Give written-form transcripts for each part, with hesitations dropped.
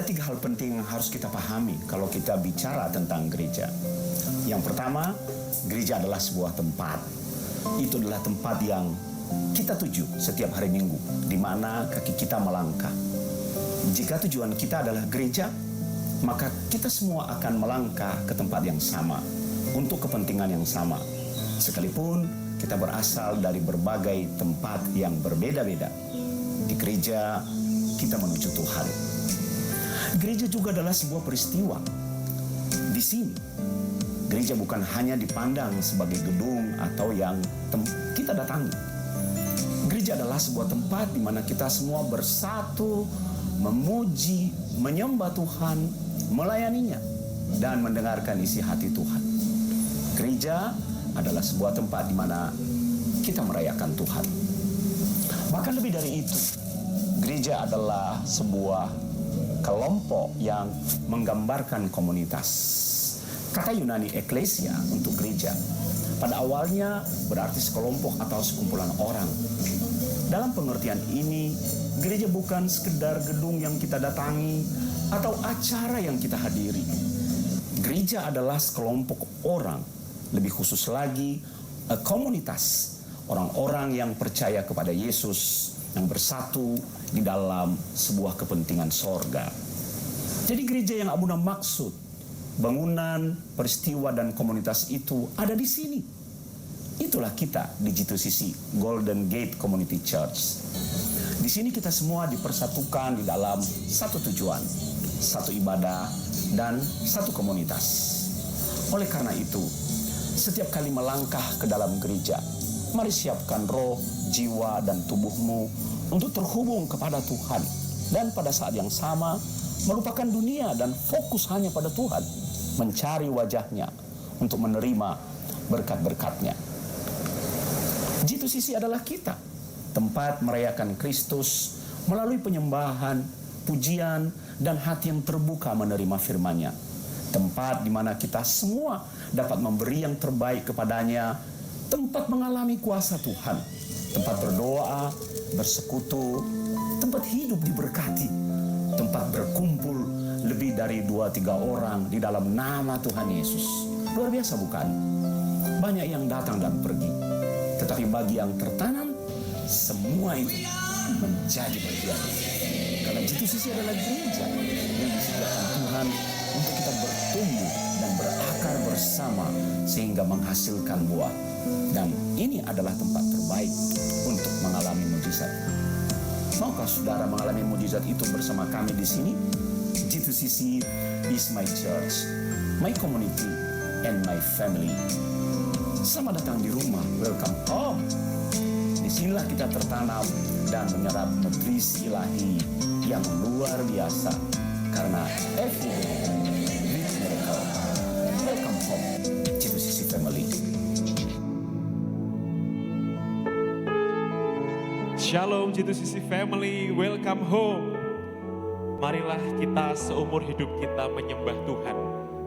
3 hal penting yang harus kita pahami kalau kita bicara tentang gereja. Yang pertama, gereja adalah sebuah tempat. Itu adalah tempat yang kita tuju setiap hari Minggu, di mana kaki kita melangkah. Jika tujuan kita adalah gereja, maka kita semua akan melangkah ke tempat yang sama, untuk kepentingan yang sama. Sekalipun kita berasal dari berbagai tempat yang berbeda-beda, di gereja kita menuju Tuhan. Gereja juga adalah sebuah peristiwa. Di sini, gereja bukan hanya dipandang sebagai gedung atau yang kita datangi. Gereja adalah sebuah tempat di mana kita semua bersatu, memuji, menyembah Tuhan, melayaninya, dan mendengarkan isi hati Tuhan. Gereja adalah sebuah tempat di mana kita merayakan Tuhan. Bahkan lebih dari itu, gereja adalah sebuah kelompok yang menggambarkan komunitas. Kata Yunani eklesia untuk gereja pada awalnya berarti sekelompok atau sekumpulan orang. Dalam pengertian ini, gereja bukan sekedar gedung yang kita datangi atau acara yang kita hadiri. Gereja adalah sekelompok orang, lebih khusus lagi komunitas orang-orang yang percaya kepada Yesus, yang bersatu di dalam sebuah kepentingan sorga. Jadi gereja yang Abuna maksud, bangunan, peristiwa, dan komunitas itu ada di sini. Itulah kita di G2CC, Golden Gate Community Church. Di sini kita semua dipersatukan di dalam satu tujuan, satu ibadah, dan satu komunitas. Oleh karena itu, setiap kali melangkah ke dalam gereja, mari siapkan roh, jiwa, dan tubuhmu untuk terhubung kepada Tuhan. Dan pada saat yang sama, melupakan dunia dan fokus hanya pada Tuhan. Mencari wajahnya untuk menerima berkat-berkatnya. G2CC adalah kita. Tempat merayakan Kristus melalui penyembahan, pujian, dan hati yang terbuka menerima firman-Nya. Tempat di mana kita semua dapat memberi yang terbaik kepadanya. Tempat mengalami kuasa Tuhan. Tempat berdoa, bersekutu, tempat hidup diberkati, tempat berkumpul lebih dari 2-3 orang di dalam nama Tuhan Yesus. Luar biasa bukan? Banyak yang datang dan pergi, tetapi bagi yang tertanam, semua itu menjadi bagian. Karena G2CC adalah gereja yang disediakan Tuhan untuk kita bertumbuh dan berakar bersama sehingga menghasilkan buah. Dan ini adalah tempat terbaik untuk mengalami mujizat. Maukah saudara mengalami mujizat itu bersama kami di sini? G2CC is my church, my community, and my family. Selamat datang di rumah, welcome home. Disinilah kita tertanam dan menyerap nutrisi ilahi yang luar biasa. Karena every day, great miracle. Welcome home, G2CC family. Shalom G2CC family, welcome home. Marilah kita seumur hidup kita menyembah Tuhan.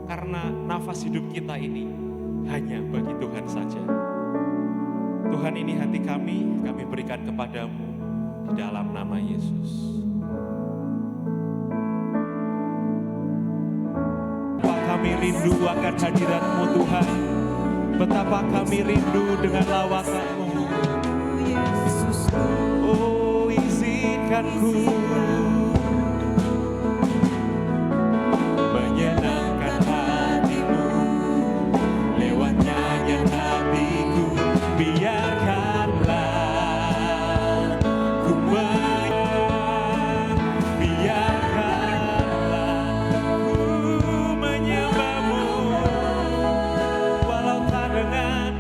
Karena nafas hidup kita ini hanya bagi Tuhan saja. Tuhan, ini hati kami berikan kepadamu di dalam nama Yesus. Betapa kami rindu akan hadirat-Mu Tuhan. Betapa kami rindu dengan lawatan-Mu. Oh, izinkan ku menyenangkan hatimu lewat nyanyian hatiku. Biarkanlah ku menyembahmu walau tak dengan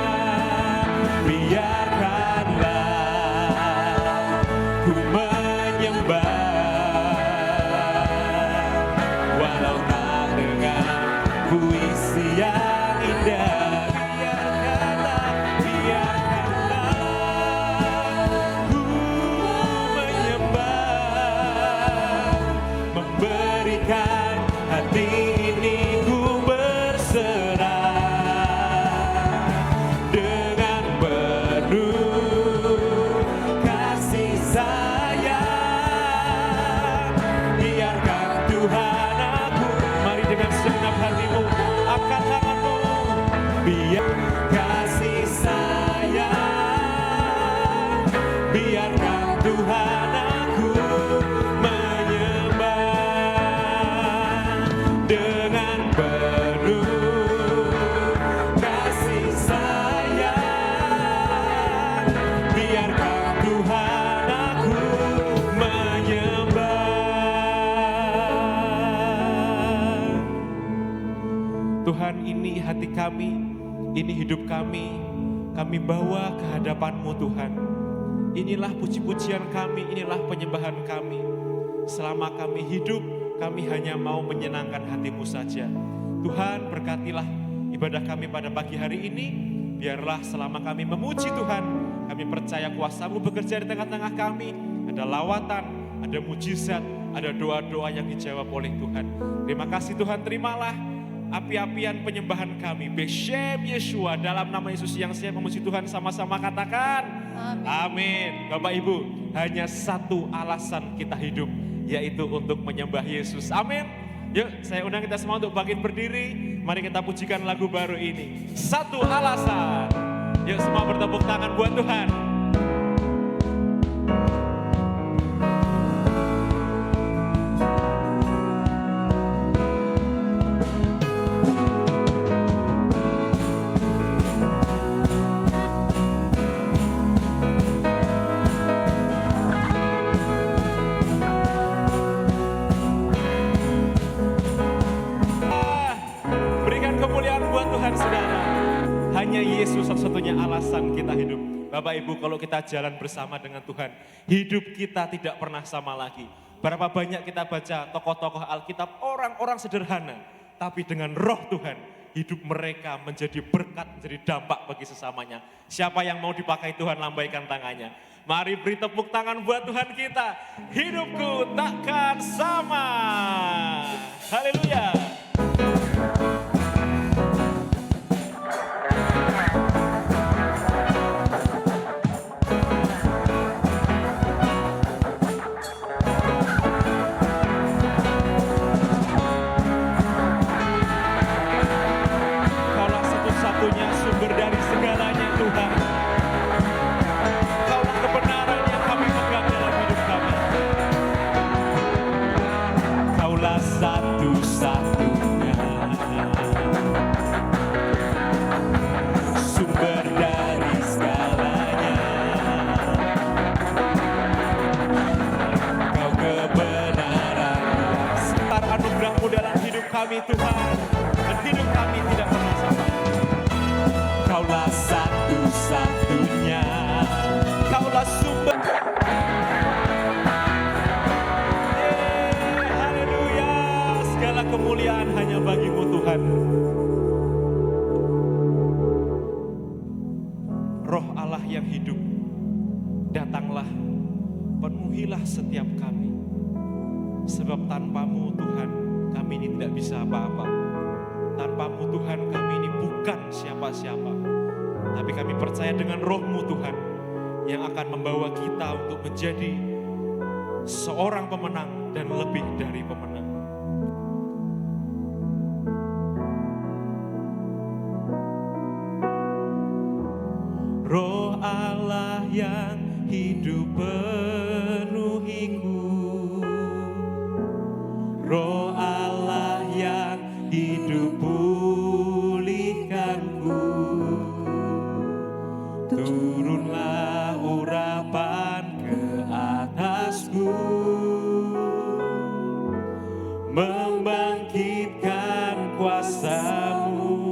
puisi yang indah. Biarkanlah ku menyembah, memberikan hati ini ku berserah dengan penuh kasih sayang. Biarkan Tuhan biar kasih sayang, biarkan Tuhan aku menyembah dengan penuh kasih sayang, biarkan Tuhan aku menyembah. Tuhan, ini hati kami, ini hidup kami bawa ke hadapan-Mu Tuhan. Inilah puji-pujian kami, inilah penyembahan kami. Selama kami hidup, kami hanya mau menyenangkan hati-Mu saja. Tuhan, berkatilah ibadah kami pada pagi hari ini. Biarlah selama kami memuji Tuhan, kami percaya kuasa-Mu bekerja di tengah-tengah kami. Ada lawatan, ada mujizat, ada doa-doa yang dijawab oleh Tuhan. Terima kasih Tuhan, terimalah api-apian penyembahan kami. Beshem Yeshua, dalam nama Yesus yang siap memuji Tuhan, sama-sama katakan amin. Bapak Ibu, hanya satu alasan kita hidup, yaitu untuk menyembah Yesus. Amin. Yuk, saya undang kita semua untuk bangkit berdiri. Mari kita pujikan lagu baru ini, Satu Alasan. Yuk semua bertepuk tangan buat Tuhan. Hanya Yesus satu-satunya alasan kita hidup. Bapak Ibu, kalau kita jalan bersama dengan Tuhan, hidup kita tidak pernah sama lagi. Berapa banyak kita baca tokoh-tokoh Alkitab, orang-orang sederhana, tapi dengan roh Tuhan, hidup mereka menjadi berkat, menjadi dampak bagi sesamanya. Siapa yang mau dipakai Tuhan, lambaikan tangannya. Mari beri tepuk tangan buat Tuhan kita. Hidupku takkan sama. Haleluya. Sumber dari segalanya Tuhan. Kaulah kebenaran yang kami pegang dalam hidup kami. Kaulah satu-satunya sumber dari segalanya. Kau kebenaran yang setar anugerah-Mu dalam hidup kami Tuhan. Dan hidup kami tidak pernah sama. Kaulah satu-satunya, Kaulah sumber. Haleluya, segala kemuliaan hanya bagi-Mu Tuhan. Roh Allah yang hidup, datanglah, penuhilah setiap kami. Sebab tanpa-Mu Tuhan, kami ini tidak bisa apa-apa. Tanpa-Mu Tuhan, kami ini bukan siapa-siapa. Tapi kami percaya dengan roh-Mu Tuhan, yang akan membawa kita untuk menjadi seorang pemenang dan lebih dari pemenang. Roh Allah yang hidup penuhiku, Roh Allah yang hidup pulihkanku, turunlah urapan ke atasku, membangkitkan kuasa-Mu.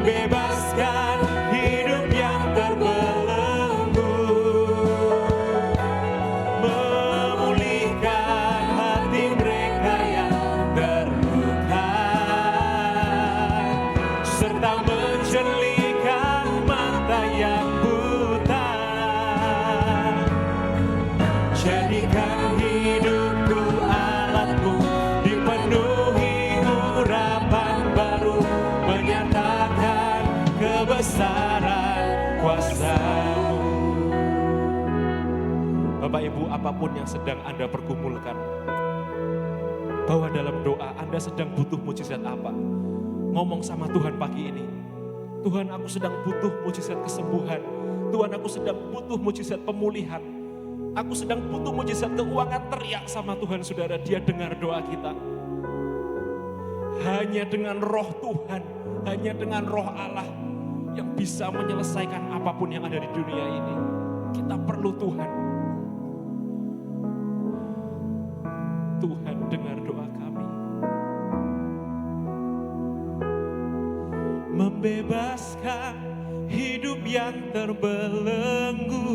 membebaskan hidup yang terbelenggu, memulihkan hati mereka yang terluka, serta menjelikan mata yang buta. Jadikan hidupku alatmu, dipenuhi urapan baru, menyatakan kebesaran kuasa-Mu. Bapak Ibu, apapun yang sedang Anda pergumulkan, bahwa dalam doa Anda sedang butuh mujizat apa, ngomong sama Tuhan pagi ini. Tuhan, aku sedang butuh mujizat kesembuhan. Tuhan, aku sedang butuh mujizat pemulihan. Aku sedang butuh mujizat keuangan. Teriak sama Tuhan, saudara, Dia dengar doa kita. Hanya dengan roh Tuhan, hanya dengan roh Allah yang bisa menyelesaikan apapun yang ada di dunia ini. Kita perlu Tuhan. Tuhan, dengar doa kami. Membebaskan hidup yang terbelenggu,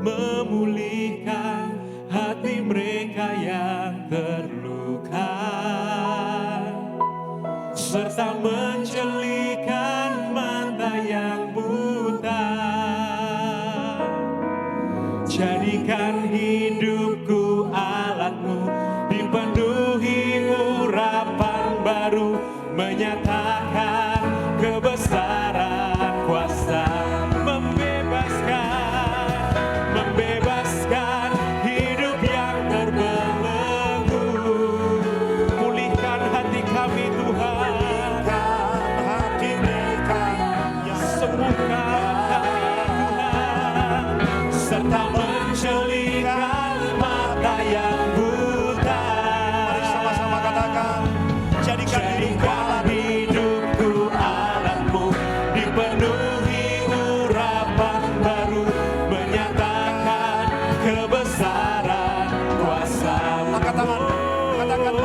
memulihkan hati mereka yang terluka, serta menjelikan mata yang buta. Jadikan hidupku alatmu, dipenuhi urapan baru, menyatakan kebesaran kuasa. Membebaskan hidup yang terbelenggu, pulihkan hati kami Tuhan, hati mereka yang sembuhkan Tuhan, serta menjelikan mata yang buta. Mari sama-sama katakan, jadikan hidupku alatmu, dipenuhi urapan baru, menyatakan kebesaran kuasa-Mu. angkat tangan, katakan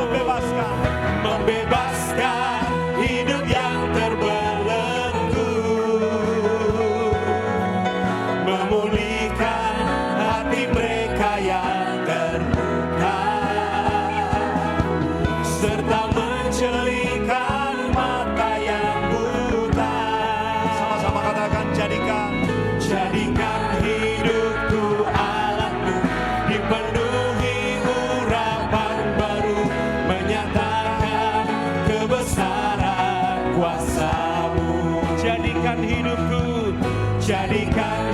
Membebaskan hidup yang terbelenggu, memulihkan hati mereka yang terluka, serta menjelikan mata yang buta. Sama-sama katakan, jadikan hidupku alatmu, dipenuhi urapan baru, menyatakan kebesaran kuasa-Mu. Jadikan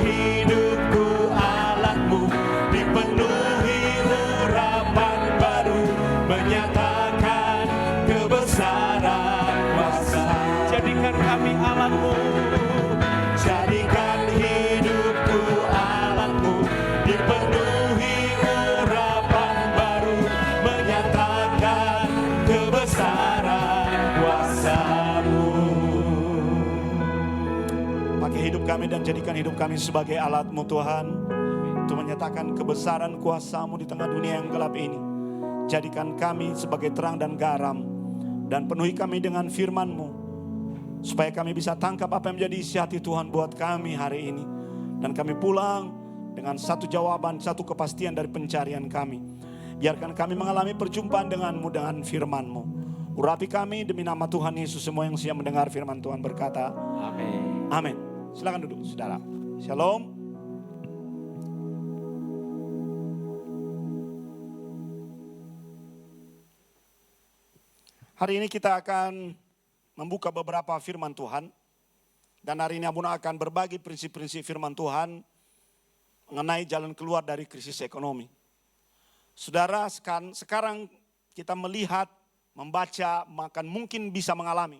hidupku alatmu, dipenuhi urapan baru, menyatakan kebesaran kuasa. Jadikan kami alatmu, jadikan hidupku alatmu, dipenuhi urapan baru, menyatakan kebesaran kuasa-Mu. pakai hidup kami dan jadikan hidup kami sebagai alat-Mu Tuhan, untuk menyatakan kebesaran kuasa-Mu di tengah dunia yang gelap ini. Jadikan kami sebagai terang dan garam, dan penuhi kami dengan firman-Mu, supaya kami bisa tangkap apa yang menjadi isi hati Tuhan buat kami hari ini. Dan kami pulang dengan satu jawaban, satu kepastian dari pencarian kami. Biarkan kami mengalami perjumpaan dengan-Mu, dengan firman-Mu. Urapi kami demi nama Tuhan Yesus. Semua yang siap mendengar firman Tuhan berkata, Amin. amin. Silakan duduk, saudara. Shalom. Hari ini kita akan membuka beberapa firman Tuhan. Dan hari ini Abuna akan berbagi prinsip-prinsip firman Tuhan mengenai jalan keluar dari krisis ekonomi. Saudara, sekarang kita melihat, membaca, bahkan mungkin bisa mengalami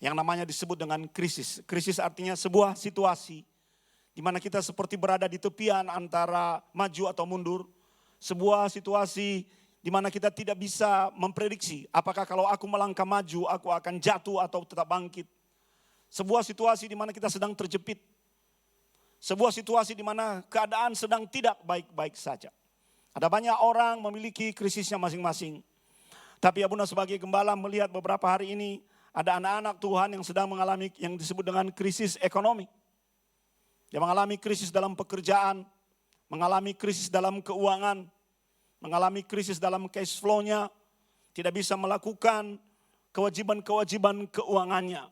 yang namanya disebut dengan krisis. Krisis artinya sebuah situasi di mana kita seperti berada di tepian antara maju atau mundur. Sebuah situasi di mana kita tidak bisa memprediksi apakah kalau aku melangkah maju aku akan jatuh atau tetap bangkit. Sebuah situasi di mana kita sedang terjepit. Sebuah situasi di mana keadaan sedang tidak baik-baik saja. Ada banyak orang memiliki krisisnya masing-masing. Tapi Abuna sebagai gembala melihat beberapa hari ini ada anak-anak Tuhan yang sedang mengalami yang disebut dengan krisis ekonomi. Dia mengalami krisis dalam pekerjaan, mengalami krisis dalam keuangan, mengalami krisis dalam cash flow-nya, tidak bisa melakukan kewajiban-kewajiban keuangannya.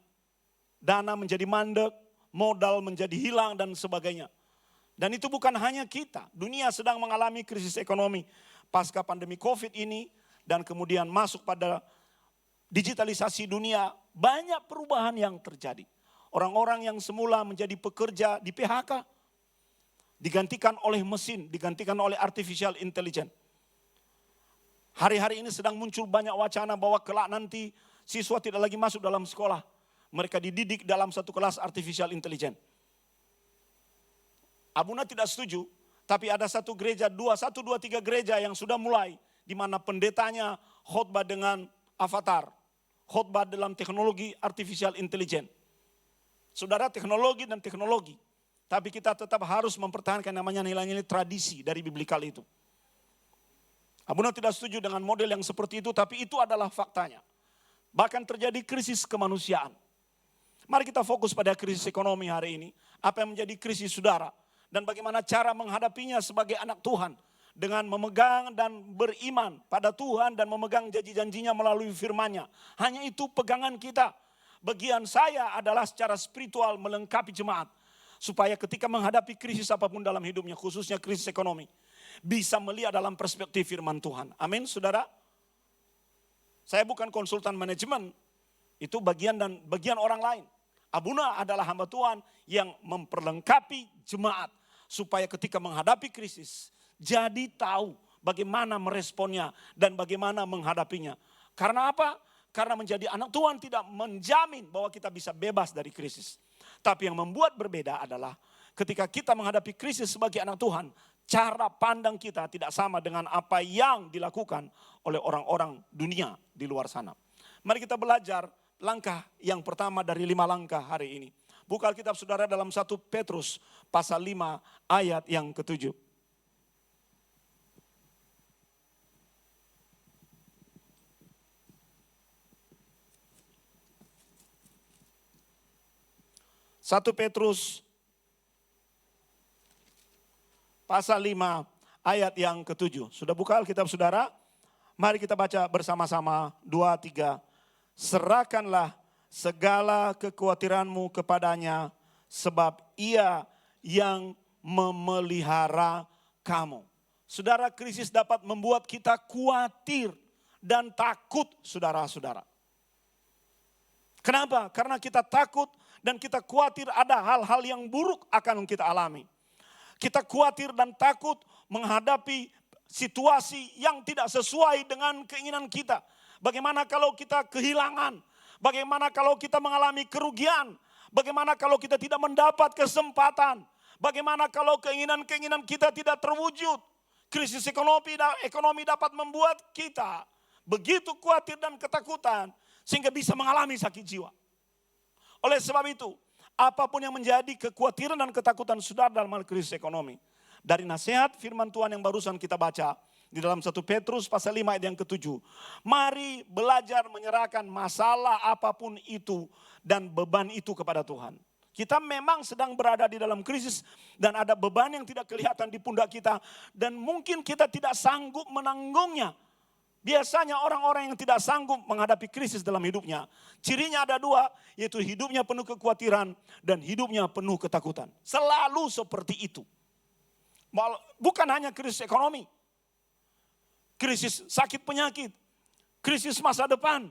Dana menjadi mandek, modal menjadi hilang dan sebagainya. Dan itu bukan hanya kita, dunia sedang mengalami krisis ekonomi pasca pandemi COVID ini dan kemudian masuk pada digitalisasi dunia, banyak perubahan yang terjadi. Orang-orang yang semula menjadi pekerja di PHK digantikan oleh mesin, digantikan oleh artificial intelligence. Hari-hari ini sedang muncul banyak wacana bahwa kelak nanti siswa tidak lagi masuk dalam sekolah. Mereka dididik dalam satu kelas artificial intelligence. Abuna tidak setuju, tapi ada satu gereja, satu, dua, tiga gereja yang sudah mulai, di mana pendetanya khotbah dengan avatar, khotbah dalam teknologi artificial intelligence. Saudara, teknologi dan teknologi, tapi kita tetap harus mempertahankan namanya nilai-nilai tradisi dari biblikal itu. Abuna tidak setuju dengan model yang seperti itu, tapi itu adalah faktanya. Bahkan terjadi krisis kemanusiaan. Mari kita fokus pada krisis ekonomi hari ini. Apa yang menjadi krisis saudara? Dan bagaimana cara menghadapinya sebagai anak Tuhan. Dengan memegang dan beriman pada Tuhan dan memegang janji-janjinya melalui firman-Nya. Hanya itu pegangan kita. Bagian saya adalah secara spiritual melengkapi jemaat. Supaya ketika menghadapi krisis apapun dalam hidupnya, khususnya krisis ekonomi, bisa melihat dalam perspektif firman Tuhan. Amin, saudara. Saya bukan konsultan manajemen, itu bagian orang lain. Abuna adalah hamba Tuhan yang memperlengkapi jemaat. Supaya ketika menghadapi krisis, jadi tahu bagaimana meresponnya dan bagaimana menghadapinya. Karena apa? Karena menjadi anak Tuhan tidak menjamin bahwa kita bisa bebas dari krisis. Tapi yang membuat berbeda adalah ketika kita menghadapi krisis sebagai anak Tuhan, cara pandang kita tidak sama dengan apa yang dilakukan oleh orang-orang dunia di luar sana. Mari kita belajar langkah yang pertama dari 5 langkah hari ini. Buka Alkitab saudara dalam 1 Petrus pasal 5 ayat yang ke-7. Satu Petrus pasal 5 ayat yang ke-7. Sudah buka Alkitab saudara? Mari kita baca bersama-sama 2, 3. Serahkanlah segala kekhawatiranmu kepadanya, sebab ia yang memelihara kamu. Saudara, krisis dapat membuat kita khawatir dan takut, saudara-saudara. Kenapa? Karena kita takut dan kita khawatir ada hal-hal yang buruk akan kita alami. Kita khawatir dan takut menghadapi situasi yang tidak sesuai dengan keinginan kita. Bagaimana kalau kita kehilangan? Bagaimana kalau kita mengalami kerugian? Bagaimana kalau kita tidak mendapat kesempatan? Bagaimana kalau keinginan-keinginan kita tidak terwujud? Krisis ekonomi dapat membuat kita begitu khawatir dan ketakutan sehingga bisa mengalami sakit jiwa. Oleh sebab itu, apapun yang menjadi kekhawatiran dan ketakutan saudara dalam hal krisis ekonomi, dari nasihat firman Tuhan yang barusan kita baca di dalam 1 Petrus pasal 5 ayat yang ke-7. Mari belajar menyerahkan masalah apapun itu dan beban itu kepada Tuhan. Kita memang sedang berada di dalam krisis dan ada beban yang tidak kelihatan di pundak kita dan mungkin kita tidak sanggup menanggungnya. Biasanya orang-orang yang tidak sanggup menghadapi krisis dalam hidupnya, cirinya ada 2, yaitu hidupnya penuh kekhawatiran dan hidupnya penuh ketakutan. Selalu seperti itu. Bukan hanya krisis ekonomi, krisis sakit penyakit, krisis masa depan,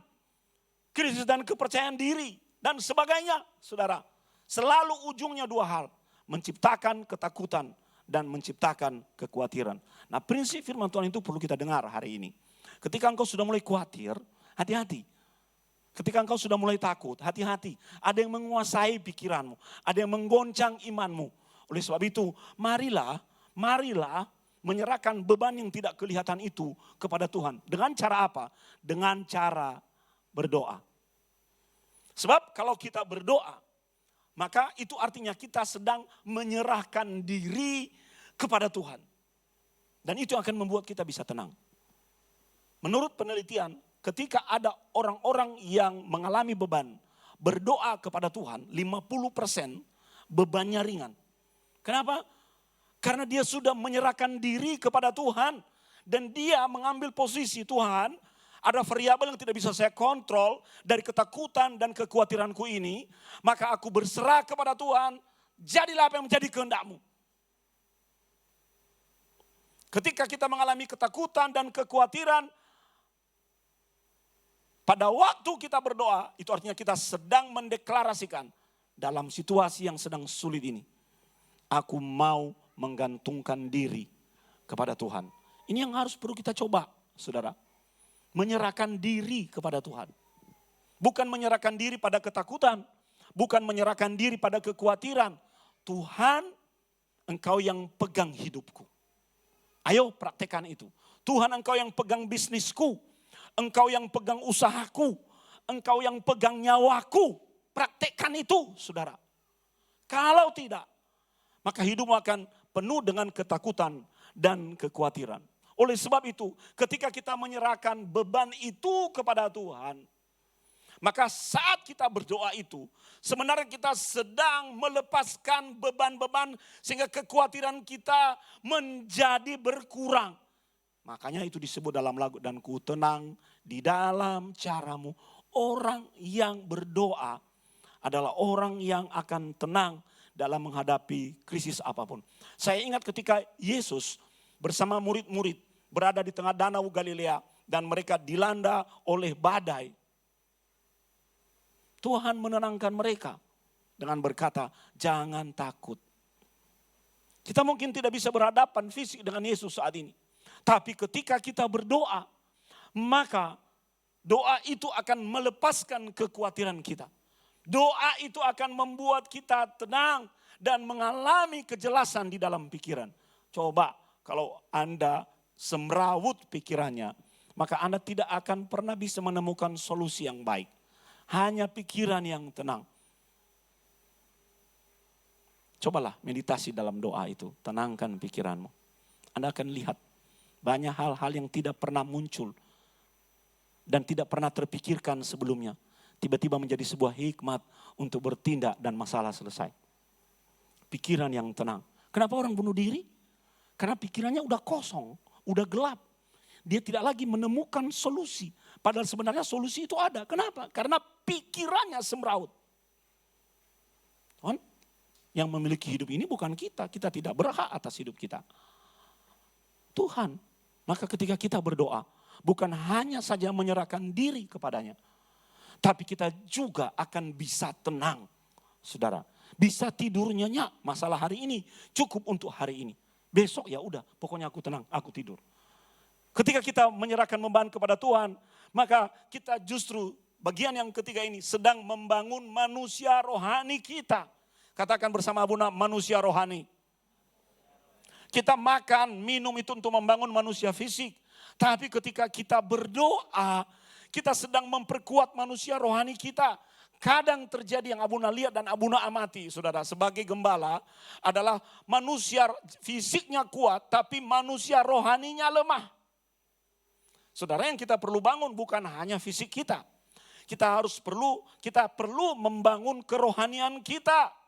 krisis dan kepercayaan diri, dan sebagainya. Saudara, selalu ujungnya 2 hal, menciptakan ketakutan dan menciptakan kekhawatiran. Nah, prinsip firman Tuhan itu perlu kita dengar hari ini. Ketika engkau sudah mulai khawatir, hati-hati. Ketika engkau sudah mulai takut, hati-hati. Ada yang menguasai pikiranmu, ada yang menggoncang imanmu. Oleh sebab itu, marilah menyerahkan beban yang tidak kelihatan itu kepada Tuhan. Dengan cara apa? Dengan cara berdoa. Sebab kalau kita berdoa, maka itu artinya kita sedang menyerahkan diri kepada Tuhan. Dan itu akan membuat kita bisa tenang. Menurut penelitian, ketika ada orang-orang yang mengalami beban, berdoa kepada Tuhan, 50% bebannya ringan. Kenapa? Karena dia sudah menyerahkan diri kepada Tuhan. Dan dia mengambil posisi, Tuhan, ada variabel yang tidak bisa saya kontrol dari ketakutan dan kekhawatiranku ini. Maka aku berserah kepada Tuhan, jadilah apa yang menjadi kehendak-Mu. Ketika kita mengalami ketakutan dan kekhawatiran, pada waktu kita berdoa, itu artinya kita sedang mendeklarasikan dalam situasi yang sedang sulit ini. Aku mau menggantungkan diri kepada Tuhan. Ini yang harus perlu kita coba, saudara. Menyerahkan diri kepada Tuhan. Bukan menyerahkan diri pada ketakutan. Bukan menyerahkan diri pada kekhawatiran. Tuhan, Engkau yang pegang hidupku. Ayo praktekkan itu. Tuhan, Engkau yang pegang bisnisku. Engkau yang pegang usahaku. Engkau yang pegang nyawaku. Praktekkan itu, saudara. Kalau tidak, maka hidupmu akan penuh dengan ketakutan dan kekhawatiran. Oleh sebab itu, ketika kita menyerahkan beban itu kepada Tuhan, maka saat kita berdoa itu, sebenarnya kita sedang melepaskan beban-beban sehingga kekhawatiran kita menjadi berkurang. Makanya itu disebut dalam lagu, dan ku tenang di dalam caramu. Orang yang berdoa adalah orang yang akan tenang dalam menghadapi krisis apapun. Saya ingat ketika Yesus bersama murid-murid berada di tengah danau Galilea dan mereka dilanda oleh badai. Tuhan menenangkan mereka dengan berkata, jangan takut. Kita mungkin tidak bisa berhadapan fisik dengan Yesus saat ini. Tapi ketika kita berdoa, maka doa itu akan melepaskan kekhawatiran kita. Doa itu akan membuat kita tenang dan mengalami kejelasan di dalam pikiran. Coba kalau Anda semrawut pikirannya, maka Anda tidak akan pernah bisa menemukan solusi yang baik. Hanya pikiran yang tenang. Cobalah meditasi dalam doa itu, tenangkan pikiranmu. Anda akan lihat banyak hal-hal yang tidak pernah muncul dan tidak pernah terpikirkan sebelumnya. Tiba-tiba menjadi sebuah hikmat untuk bertindak dan masalah selesai. Pikiran yang tenang. Kenapa orang bunuh diri? Karena pikirannya udah kosong, udah gelap. Dia tidak lagi menemukan solusi. Padahal sebenarnya solusi itu ada. Kenapa? Karena pikirannya semraut. Tuhan, yang memiliki hidup ini bukan kita. Kita tidak berhak atas hidup kita. Tuhan. Maka ketika kita berdoa, bukan hanya saja menyerahkan diri kepadanya, tapi kita juga akan bisa tenang, saudara. Bisa tidur nyenyak, masalah hari ini cukup untuk hari ini. Besok ya udah, pokoknya aku tenang, aku tidur. Ketika kita menyerahkan beban kepada Tuhan, maka kita justru bagian yang ketiga ini sedang membangun manusia rohani kita. Katakan bersama Abuna, manusia rohani. Kita makan, minum itu untuk membangun manusia fisik. Tapi ketika kita berdoa, kita sedang memperkuat manusia rohani kita. Kadang terjadi yang Abuna lihat dan Abuna amati, saudara, sebagai gembala adalah manusia fisiknya kuat, tapi manusia rohaninya lemah. Saudara, yang kita perlu bangun bukan hanya fisik kita. Kita perlu membangun kerohanian kita.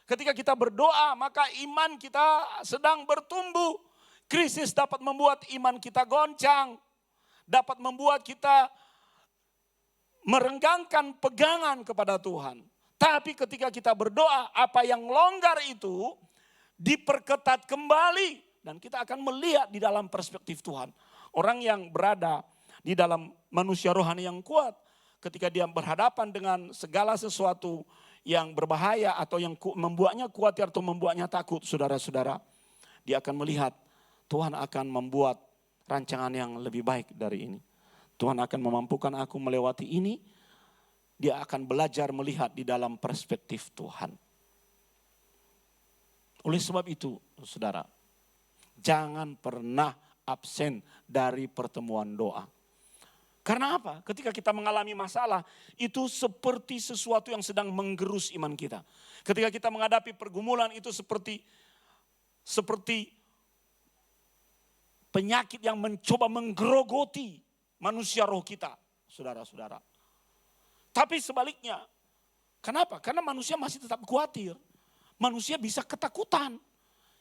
Ketika kita berdoa, maka iman kita sedang bertumbuh. Krisis dapat membuat iman kita goncang. Dapat membuat kita merenggangkan pegangan kepada Tuhan. Tapi ketika kita berdoa, apa yang longgar itu diperketat kembali. Dan kita akan melihat di dalam perspektif Tuhan. Orang yang berada di dalam manusia rohani yang kuat, ketika dia berhadapan dengan segala sesuatu yang berbahaya atau yang membuatnya khawatir atau membuatnya takut, saudara-saudara, dia akan melihat Tuhan akan membuat rancangan yang lebih baik dari ini. Tuhan akan memampukan aku melewati ini. Dia akan belajar melihat di dalam perspektif Tuhan. Oleh sebab itu, saudara, jangan pernah absen dari pertemuan doa. Karena apa? Ketika kita mengalami masalah, itu seperti sesuatu yang sedang menggerus iman kita. Ketika kita menghadapi pergumulan, itu seperti penyakit yang mencoba menggerogoti manusia roh kita, saudara-saudara. Tapi sebaliknya, kenapa? Karena manusia masih tetap khawatir. Manusia bisa ketakutan,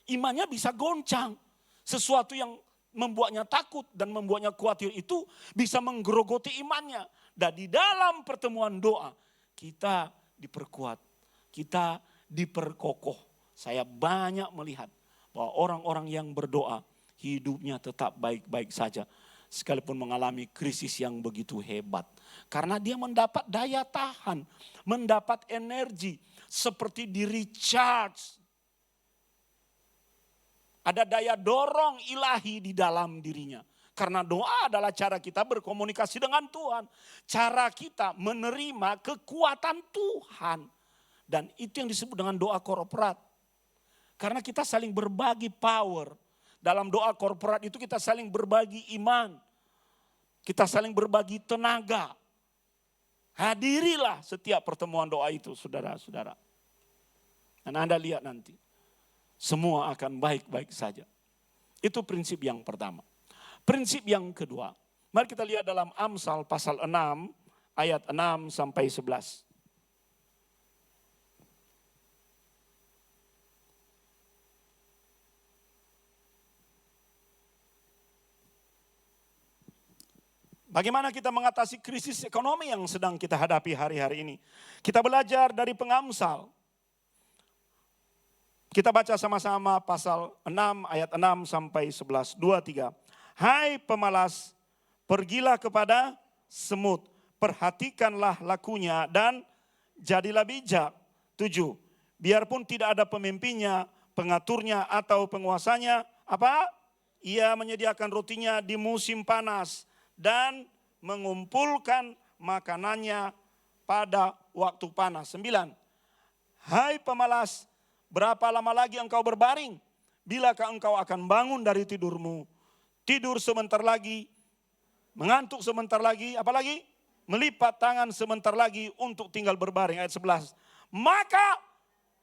imannya bisa goncang. Sesuatu yang membuatnya takut dan membuatnya khawatir itu bisa menggerogoti imannya. Dan di dalam pertemuan doa, kita diperkuat, kita diperkokoh. Saya banyak melihat bahwa orang-orang yang berdoa, hidupnya tetap baik-baik saja. Sekalipun mengalami krisis yang begitu hebat. Karena dia mendapat daya tahan, mendapat energi seperti di recharge. Ada daya dorong ilahi di dalam dirinya. Karena doa adalah cara kita berkomunikasi dengan Tuhan. Cara kita menerima kekuatan Tuhan. Dan itu yang disebut dengan doa korporat. Karena kita saling berbagi power. Dalam doa korporat itu kita saling berbagi iman. Kita saling berbagi tenaga. Hadirilah setiap pertemuan doa itu, saudara-saudara. Dan Anda lihat nanti, semua akan baik-baik saja. Itu prinsip yang pertama. Prinsip yang kedua, mari kita lihat dalam Amsal pasal 6, ayat 6 sampai 11. Bagaimana kita mengatasi krisis ekonomi yang sedang kita hadapi hari-hari ini? Kita belajar dari pengamsal. Kita baca sama-sama pasal 6 ayat 6 sampai 11. 2, 3. Hai pemalas, pergilah kepada semut. Perhatikanlah lakunya dan jadilah bijak. 7. Biarpun tidak ada pemimpinnya, pengaturnya atau penguasanya. Apa? Ia menyediakan rotinya di musim panas. Dan mengumpulkan makanannya pada waktu panas. 9. Hai pemalas, berapa lama lagi engkau berbaring? Bilakah engkau akan bangun dari tidurmu? Tidur sebentar lagi, mengantuk sebentar lagi, apalagi? Melipat tangan sebentar lagi untuk tinggal berbaring. Ayat 11. Maka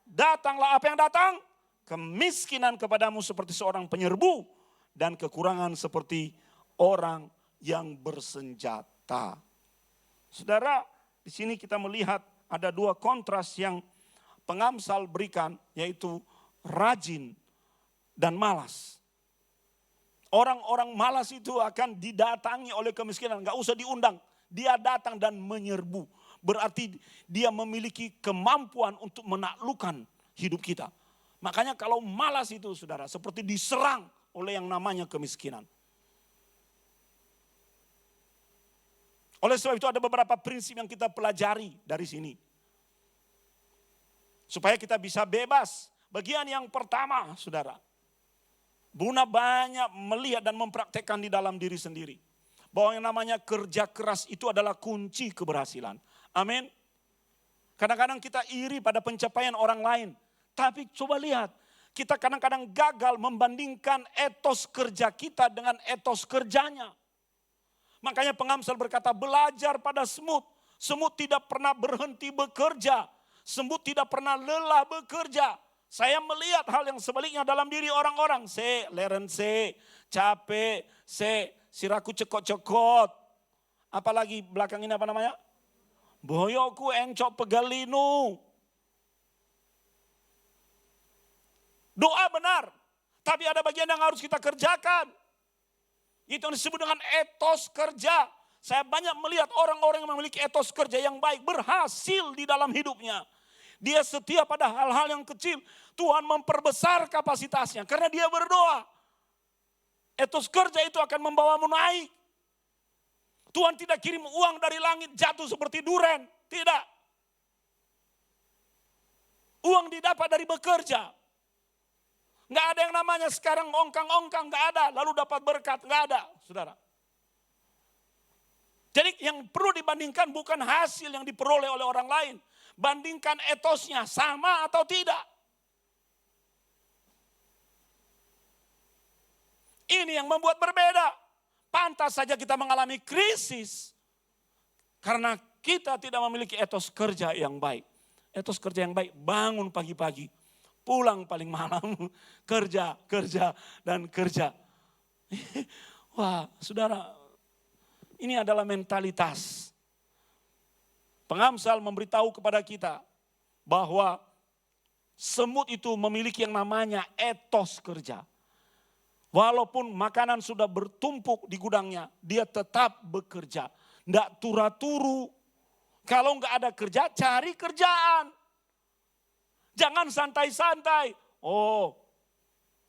datanglah apa yang datang? Kemiskinan kepadamu seperti seorang penyerbu dan kekurangan seperti orang yang bersenjata. Saudara, di sini kita melihat ada dua kontras yang pengamsal berikan, yaitu rajin dan malas. Orang-orang malas itu akan didatangi oleh kemiskinan, gak usah diundang. Dia datang dan menyerbu. Berarti dia memiliki kemampuan untuk menaklukkan hidup kita. Makanya kalau malas itu, saudara, seperti diserang oleh yang namanya kemiskinan. Oleh sebab itu ada beberapa prinsip yang kita pelajari dari sini. Supaya kita bisa bebas. Bagian yang pertama, saudara. Buna banyak melihat dan mempraktekkan di dalam diri sendiri. Bahwa yang namanya kerja keras itu adalah kunci keberhasilan. Amin. Kadang-kadang kita iri pada pencapaian orang lain. Tapi coba lihat. Kita kadang-kadang gagal membandingkan etos kerja kita dengan etos kerjanya. Makanya pengamsal berkata, belajar pada semut. Semut tidak pernah berhenti bekerja. Semut tidak pernah lelah bekerja. Saya melihat hal yang sebaliknya dalam diri orang-orang. Leren capek, siraku cekot-cekot. Apalagi belakang ini apa namanya? Boyoku encok pegalinu. Doa benar. Tapi ada bagian yang harus kita kerjakan. Itu yang disebut dengan etos kerja. Saya banyak melihat orang-orang yang memiliki etos kerja yang baik berhasil di dalam hidupnya. Dia setia pada hal-hal yang kecil. Tuhan memperbesar kapasitasnya karena dia berdoa. Etos kerja itu akan membawamu naik. Tuhan tidak kirim uang dari langit jatuh seperti duren. Tidak. Uang didapat dari bekerja. Nggak ada yang namanya sekarang ongkang-ongkang, nggak ada. Lalu dapat berkat, nggak ada, saudara. Jadi yang perlu dibandingkan bukan hasil yang diperoleh oleh orang lain. Bandingkan etosnya sama atau tidak. Ini yang membuat berbeda. Pantas saja kita mengalami krisis. Karena kita tidak memiliki etos kerja yang baik. Etos kerja yang baik, bangun pagi-pagi. Pulang paling malam, kerja, dan kerja. Wah, saudara, Ini adalah mentalitas. Pengamsal memberitahu kepada kita bahwa semut itu memiliki yang namanya etos kerja. Walaupun makanan sudah bertumpuk di gudangnya, dia tetap bekerja. Tidak turu-turu. Kalau nggak ada kerja, cari kerjaan. Jangan santai-santai. Oh,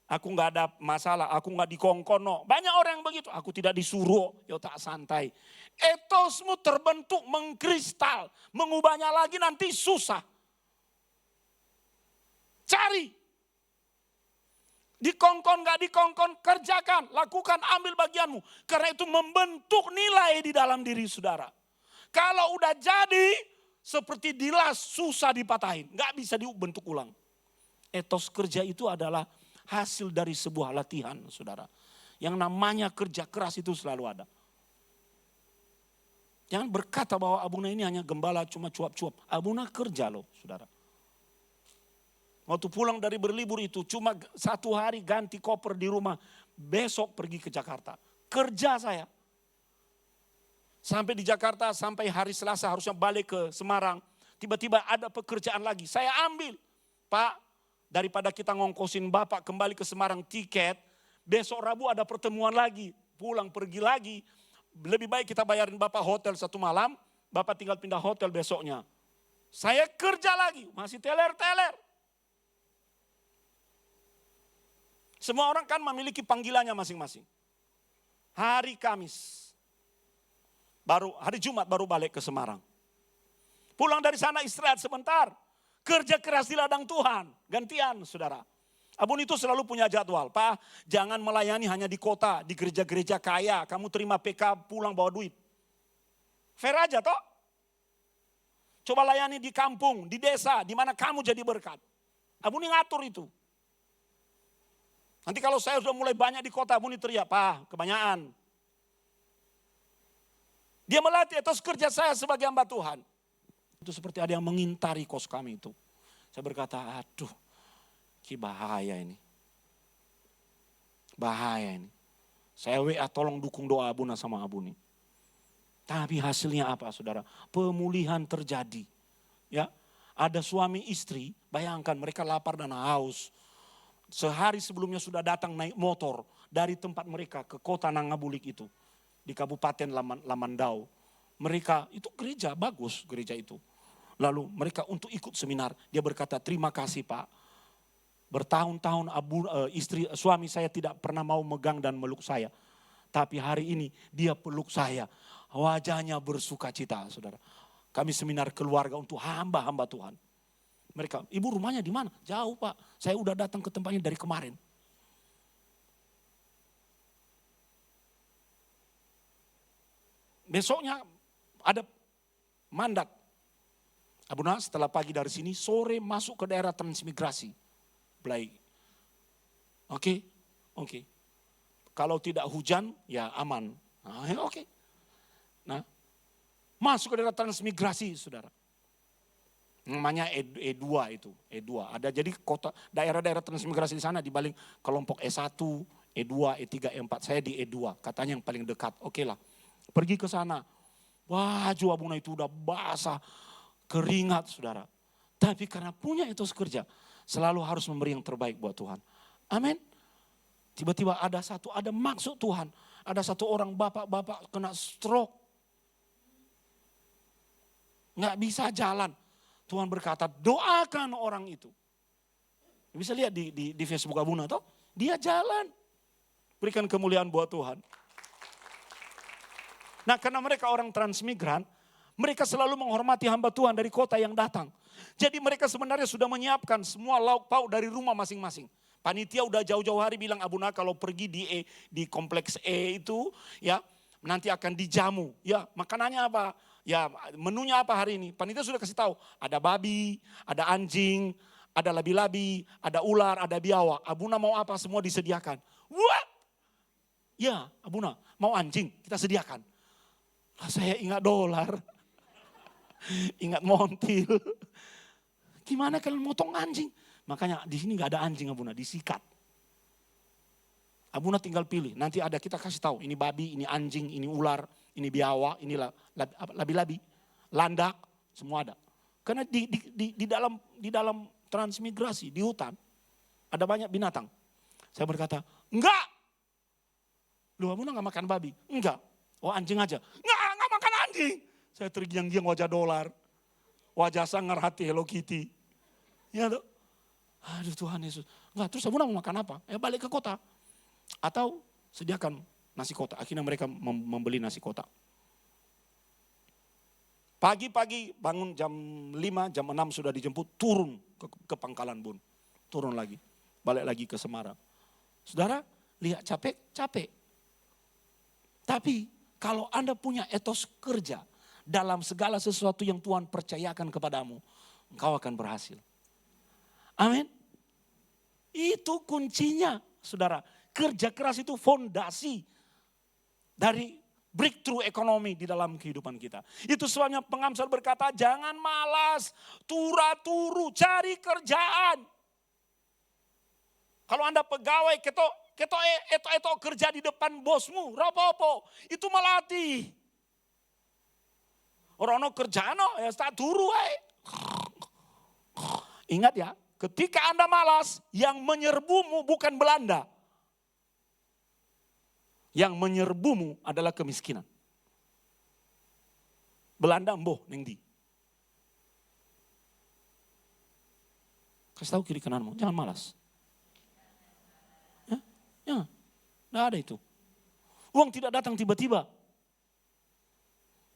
aku nggak ada masalah, aku nggak dikongkono. Banyak orang yang begitu, aku tidak disuruh, yo tak santai. Etosmu terbentuk mengkristal, mengubahnya lagi nanti susah. Cari. Dikongkon nggak dikongkon, kerjakan, lakukan, ambil bagianmu. Karena itu membentuk nilai di dalam diri saudara. Kalau udah jadi, seperti dilas susah dipatahin, nggak bisa dibentuk ulang. Etos kerja itu adalah hasil dari sebuah latihan, saudara. Yang namanya kerja keras itu selalu ada. Jangan berkata bahwa Abuna ini hanya gembala cuma cuap-cuap. Abuna kerja loh, saudara. Waktu pulang dari berlibur itu cuma 1 hari ganti koper di rumah. Besok pergi ke Jakarta. Kerja saya. Sampai di Jakarta, sampai hari Selasa harusnya balik ke Semarang. Tiba-tiba ada pekerjaan lagi. Saya ambil. Pak, daripada kita ngongkosin Bapak kembali ke Semarang tiket. Besok Rabu ada pertemuan lagi. Pulang pergi lagi. Lebih baik kita bayarin Bapak hotel 1 malam. Bapak tinggal pindah hotel besoknya. Saya kerja lagi. Masih teler-teler. Semua orang kan memiliki panggilannya masing-masing. Hari Kamis, hari Jumat baru balik ke Semarang. Pulang dari sana istirahat sebentar. Kerja keras di ladang Tuhan. Gantian saudara. Abun itu selalu punya jadwal. Pak, jangan melayani hanya di kota, di gereja-gereja kaya. Kamu terima PK pulang bawa duit. Fair aja toh. Coba layani di kampung, di desa, di mana kamu jadi berkat. Abun ini ngatur itu. Nanti kalau saya sudah mulai banyak di kota, Abuni teriak, Pak, kebanyakan. Dia melatih etos kerja saya sebagai hamba Tuhan. Itu seperti ada yang mengintari kos kami itu. Saya berkata, aduh, bahaya ini. Bahaya ini. Saya WA tolong dukung doa Abuna sama Abuni. Tapi hasilnya apa saudara? Pemulihan terjadi. Ya, ada suami istri, bayangkan mereka lapar dan haus. Sehari sebelumnya sudah datang naik motor dari tempat mereka ke kota Nangabulik itu. Di Kabupaten Lamandau. Mereka, itu gereja, bagus gereja itu. Lalu mereka untuk ikut seminar, dia berkata terima kasih Pak. Bertahun-tahun suami saya tidak pernah mau megang dan meluk saya. Tapi hari ini dia peluk saya. Wajahnya bersuka cita saudara. Kami seminar keluarga untuk hamba-hamba Tuhan. Mereka, ibu rumahnya di mana? Jauh Pak, saya udah datang ke tempatnya dari kemarin. Besoknya ada mandat. Abuna setelah pagi dari sini, sore masuk ke daerah transmigrasi. Belai. Oke. Kalau tidak hujan, ya aman. Oke. Nah, masuk ke daerah transmigrasi saudara. Namanya E2 itu, E2. Ada jadi kota daerah-daerah transmigrasi di sana dibalik kelompok E1, E2, E3, E4. Saya di E2, katanya yang paling dekat. Oke lah. Pergi ke sana. Baju Abuna itu udah basah, keringat saudara. Tapi karena punya etos kerja, selalu harus memberi yang terbaik buat Tuhan. Amin. Tiba-tiba ada maksud Tuhan. Ada satu orang bapak-bapak kena stroke. Nggak bisa jalan. Tuhan berkata, doakan orang itu. Bisa lihat di Facebook Abuna toh, dia jalan. Berikan kemuliaan buat Tuhan. Nah, karena mereka orang transmigran, mereka selalu menghormati hamba Tuhan dari kota yang datang. Jadi mereka sebenarnya sudah menyiapkan semua lauk pauk dari rumah masing-masing. Panitia udah jauh-jauh hari bilang, Abuna kalau pergi di kompleks E itu, ya nanti akan dijamu. Ya, makanannya apa? Ya, menunya apa hari ini? Panitia sudah kasih tahu, ada babi, ada anjing, ada labi-labi, ada ular, ada biawak. Abuna mau apa? Semua disediakan. What? Ya, Abuna mau anjing, kita sediakan. Saya ingat dolar, ingat montil. Gimana kalian motong anjing? Makanya di sini nggak ada anjing Abuna, disikat. Abuna tinggal pilih, nanti ada kita kasih tahu, ini babi, ini anjing, ini ular, ini biawak, ini labi-labi, landak, semua ada. Karena di dalam transmigrasi, di hutan, ada banyak binatang. Saya berkata, enggak. Lu Abuna nggak makan babi? Enggak. Oh anjing aja? Nggak makan anjing. Saya tergiang-giang wajah dolar. Wajah sangar hati Hello Kitty. Ya tuh. Aduh Tuhan Yesus. Enggak, terus Abuna mau makan apa? Ya balik ke kota. Atau sediakan nasi kotak. Akhirnya mereka membeli nasi kotak. Pagi-pagi bangun jam 5, jam 6 sudah dijemput. Turun ke Pangkalan Bun. Turun lagi. Balik lagi ke Semarang. Saudara, lihat capek. Tapi kalau Anda punya etos kerja dalam segala sesuatu yang Tuhan percayakan kepadamu, engkau akan berhasil. Amin. Itu kuncinya, saudara. Kerja keras itu fondasi dari breakthrough ekonomi di dalam kehidupan kita. Itu sebabnya pengamsal berkata, jangan malas, turu cari kerjaan. Kalau Anda pegawai, keto kerja di depan bosmu, rapopo, itu melatih. Orang kerjaan, ya tak turu. Ingat ya, ketika Anda malas, yang menyerbumu bukan Belanda. Yang menyerbumu adalah kemiskinan. Belanda emboh nengdi. Kasih tahu kiri kananmu, jangan malas. Ya, tidak ada itu. Uang tidak datang tiba-tiba.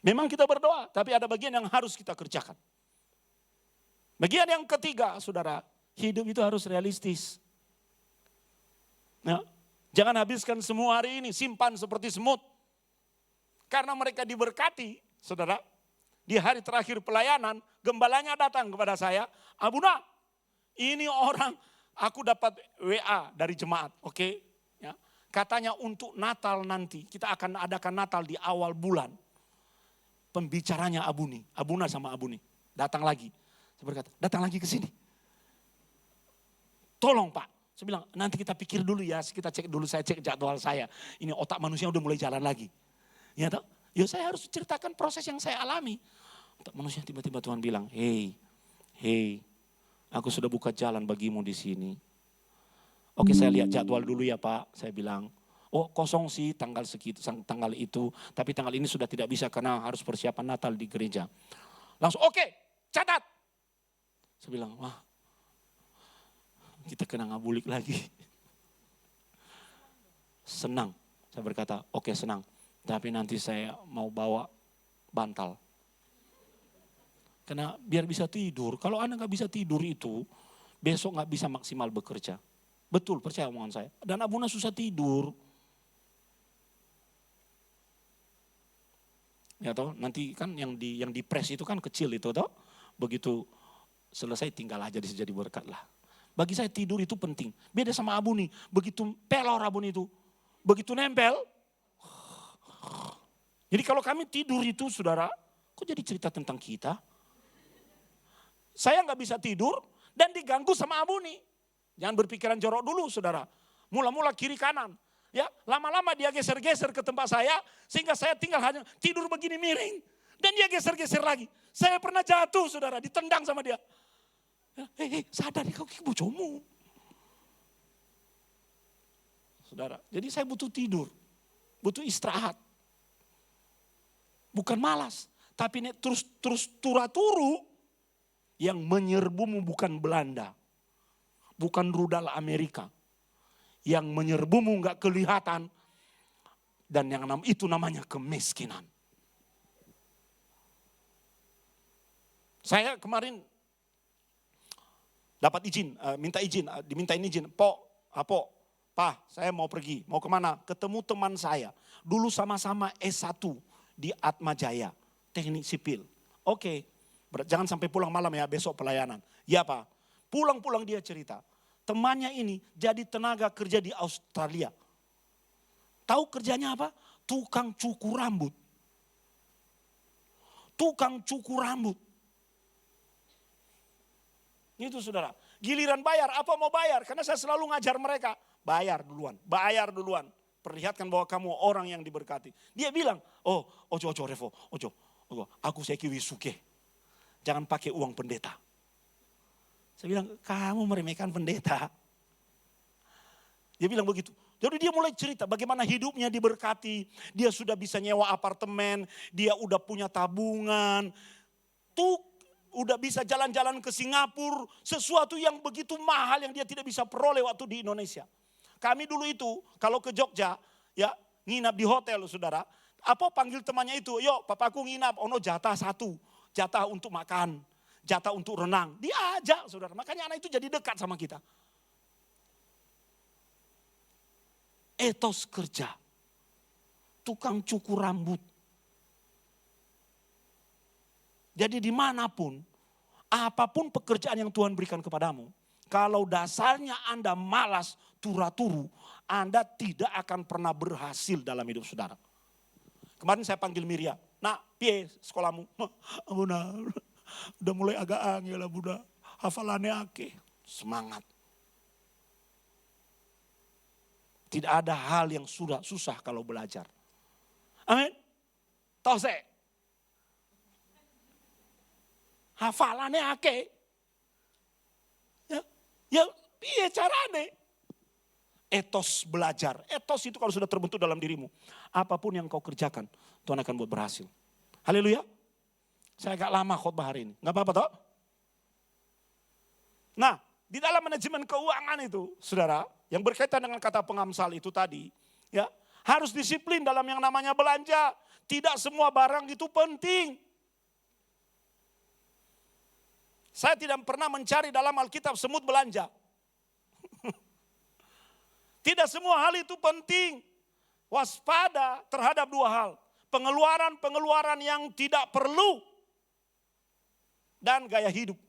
Memang kita berdoa, tapi ada bagian yang harus kita kerjakan. Bagian yang ketiga, saudara, hidup itu harus realistis. Ya. Jangan habiskan semua hari ini, simpan seperti semut. Karena mereka diberkati, saudara. Di hari terakhir pelayanan, gembalanya datang kepada saya. Abuna, ini orang, aku dapat WA dari jemaat, oke? Ya. Katanya untuk Natal nanti, kita akan adakan Natal di awal bulan. Pembicaranya Abuna sama Abuni. Datang lagi. Saya berkata, datang lagi ke sini. Tolong Pak. Saya bilang, nanti kita pikir dulu ya, kita cek dulu, saya cek jadwal saya. Ini otak manusia udah mulai jalan lagi. Ya toh? Ya saya harus ceritakan proses yang saya alami. Otak manusia tiba-tiba Tuhan bilang, hey, aku sudah buka jalan bagimu di sini. Oke, saya lihat jadwal dulu ya Pak, saya bilang. Oh kosong sih tanggal segitu, tanggal itu. Tapi tanggal ini sudah tidak bisa karena harus persiapan Natal di gereja. Langsung, oke, catat. Saya bilang, wah. Kita kena ngabulik lagi. Senang. Saya berkata, oke senang. Tapi nanti saya mau bawa bantal. Karena biar bisa tidur. Kalau Anda gak bisa tidur itu, besok gak bisa maksimal bekerja. Betul, percaya omongan saya. Dan Abuna susah tidur. Ya toh, nanti kan yang di press itu kan kecil itu toh. Begitu selesai tinggal aja jadi berkat lah. Bagi saya tidur itu penting. Beda sama Abuni. Begitu pelor Abuni itu. Begitu nempel. Jadi kalau kami tidur itu saudara. Kok jadi cerita tentang kita? Saya gak bisa tidur. Dan diganggu sama Abuni. Jangan berpikiran jorok dulu saudara. Mula-mula kiri kanan. Ya, lama-lama dia geser-geser ke tempat saya. Sehingga saya tinggal hanya tidur begini miring. Dan dia geser-geser lagi. Saya pernah jatuh saudara. Ditendang sama dia. Hei, sadar kau bojomu. Saudara, jadi saya butuh tidur. Butuh istirahat. Bukan malas. Tapi terus turu-turu. Yang menyerbumu bukan Belanda. Bukan rudal Amerika. Yang menyerbumu gak kelihatan. Dan yang itu namanya kemiskinan. Saya kemarin dapat izin, dimintain izin. Pak, saya mau pergi, mau kemana? Ketemu teman saya, dulu sama-sama S1 di Atmajaya, teknik sipil. Oke, jangan sampai pulang malam ya, besok pelayanan. Ya Pak, pulang-pulang dia cerita. Temannya ini jadi tenaga kerja di Australia. Tahu kerjanya apa? Tukang cukur rambut. Tukang cukur rambut. Itu saudara, giliran bayar, apa mau bayar? Karena saya selalu ngajar mereka, bayar duluan. Perlihatkan bahwa kamu orang yang diberkati. Dia bilang, oh ojo Revo, ojo. Aku seki wisuke. Jangan pakai uang pendeta. Saya bilang, kamu meremehkan pendeta. Dia bilang begitu. Jadi dia mulai cerita bagaimana hidupnya diberkati. Dia sudah bisa nyewa apartemen. Dia udah punya tabungan. Tuh udah bisa jalan-jalan ke Singapura. Sesuatu yang begitu mahal yang dia tidak bisa peroleh waktu di Indonesia. Kami dulu itu kalau ke Jogja ya nginap di hotel saudara. Apa panggil temannya itu, yuk papaku nginap, ono jatah 1. Jatah untuk makan, jatah untuk renang. Diajak saudara, makanya anak itu jadi dekat sama kita. Etos kerja, tukang cukur rambut. Jadi dimanapun, apapun pekerjaan yang Tuhan berikan kepadamu, kalau dasarnya Anda malas turu-turu, Anda tidak akan pernah berhasil dalam hidup saudara. Kemarin saya panggil Miria, nak piye sekolahmu? Bunda, udah mulai agak angel lah Bunda, hafalannya ake. Semangat. Tidak ada hal yang susah kalau belajar. Amin. Tose. Hafalannya ake. Ya, piye carane? Etos belajar. Etos itu kalau sudah terbentuk dalam dirimu. Apapun yang kau kerjakan, Tuhan akan buat berhasil. Haleluya. Saya agak lama khotbah hari ini. Gak apa-apa toh? Nah, di dalam manajemen keuangan itu, saudara, yang berkaitan dengan kata pengamsal itu tadi, ya harus disiplin dalam yang namanya belanja. Tidak semua barang itu penting. Saya tidak pernah mencari dalam Alkitab semut belanja. Tidak semua hal itu penting. Waspada terhadap 2 hal. Pengeluaran-pengeluaran yang tidak perlu. Dan gaya hidup.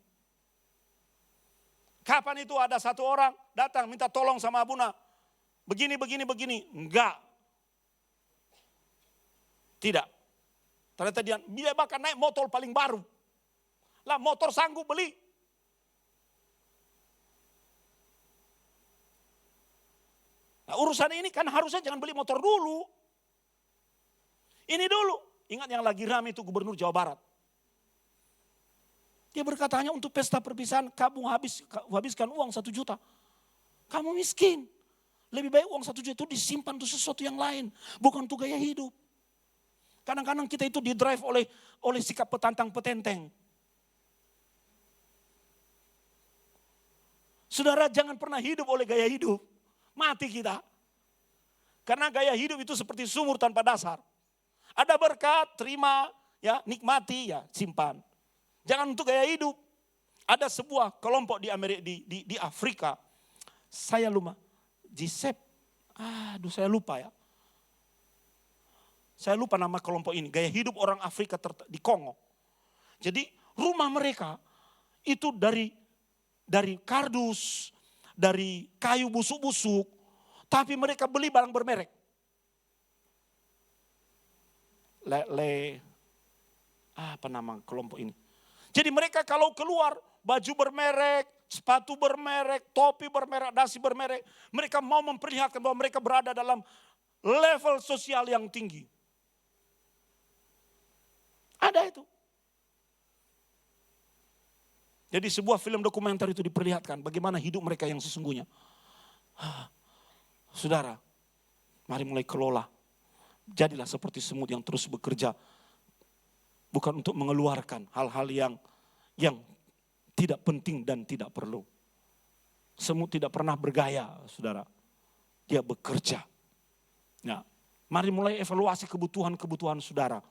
Kapan itu ada satu orang datang minta tolong sama Abuna. Begini. Enggak. Tidak. Ternyata dia bahkan naik motor paling baru. Lah motor sanggup beli. Nah, urusan ini kan harusnya jangan beli motor dulu. Ini dulu. Ingat yang lagi ramai itu Gubernur Jawa Barat. Dia berkata hanya untuk pesta perpisahan kamu habiskan uang 1 juta. Kamu miskin. Lebih baik uang 1 juta itu disimpan untuk sesuatu yang lain. Bukan untuk gaya hidup. Kadang-kadang kita itu didrive oleh sikap petantang-petenteng. Saudara jangan pernah hidup oleh gaya hidup. Mati kita. Karena gaya hidup itu seperti sumur tanpa dasar. Ada berkat, terima, ya nikmati, ya simpan. Jangan untuk gaya hidup. Ada sebuah kelompok di Afrika. Saya lupa. Jisep. Saya lupa ya. Saya lupa nama kelompok ini. Gaya hidup orang Afrika di Kongo. Jadi rumah mereka itu dari kardus, dari kayu busuk-busuk, tapi mereka beli barang bermerek. Apa nama kelompok ini? Jadi mereka kalau keluar, baju bermerek, sepatu bermerek, topi bermerek, dasi bermerek. Mereka mau memperlihatkan bahwa mereka berada dalam level sosial yang tinggi. Ada itu. Jadi sebuah film dokumenter itu diperlihatkan bagaimana hidup mereka yang sesungguhnya. Saudara, mari mulai kelola. Jadilah seperti semut yang terus bekerja. Bukan untuk mengeluarkan hal-hal yang tidak penting dan tidak perlu. Semut tidak pernah bergaya, saudara. Dia bekerja. Nah, mari mulai evaluasi kebutuhan-kebutuhan saudara.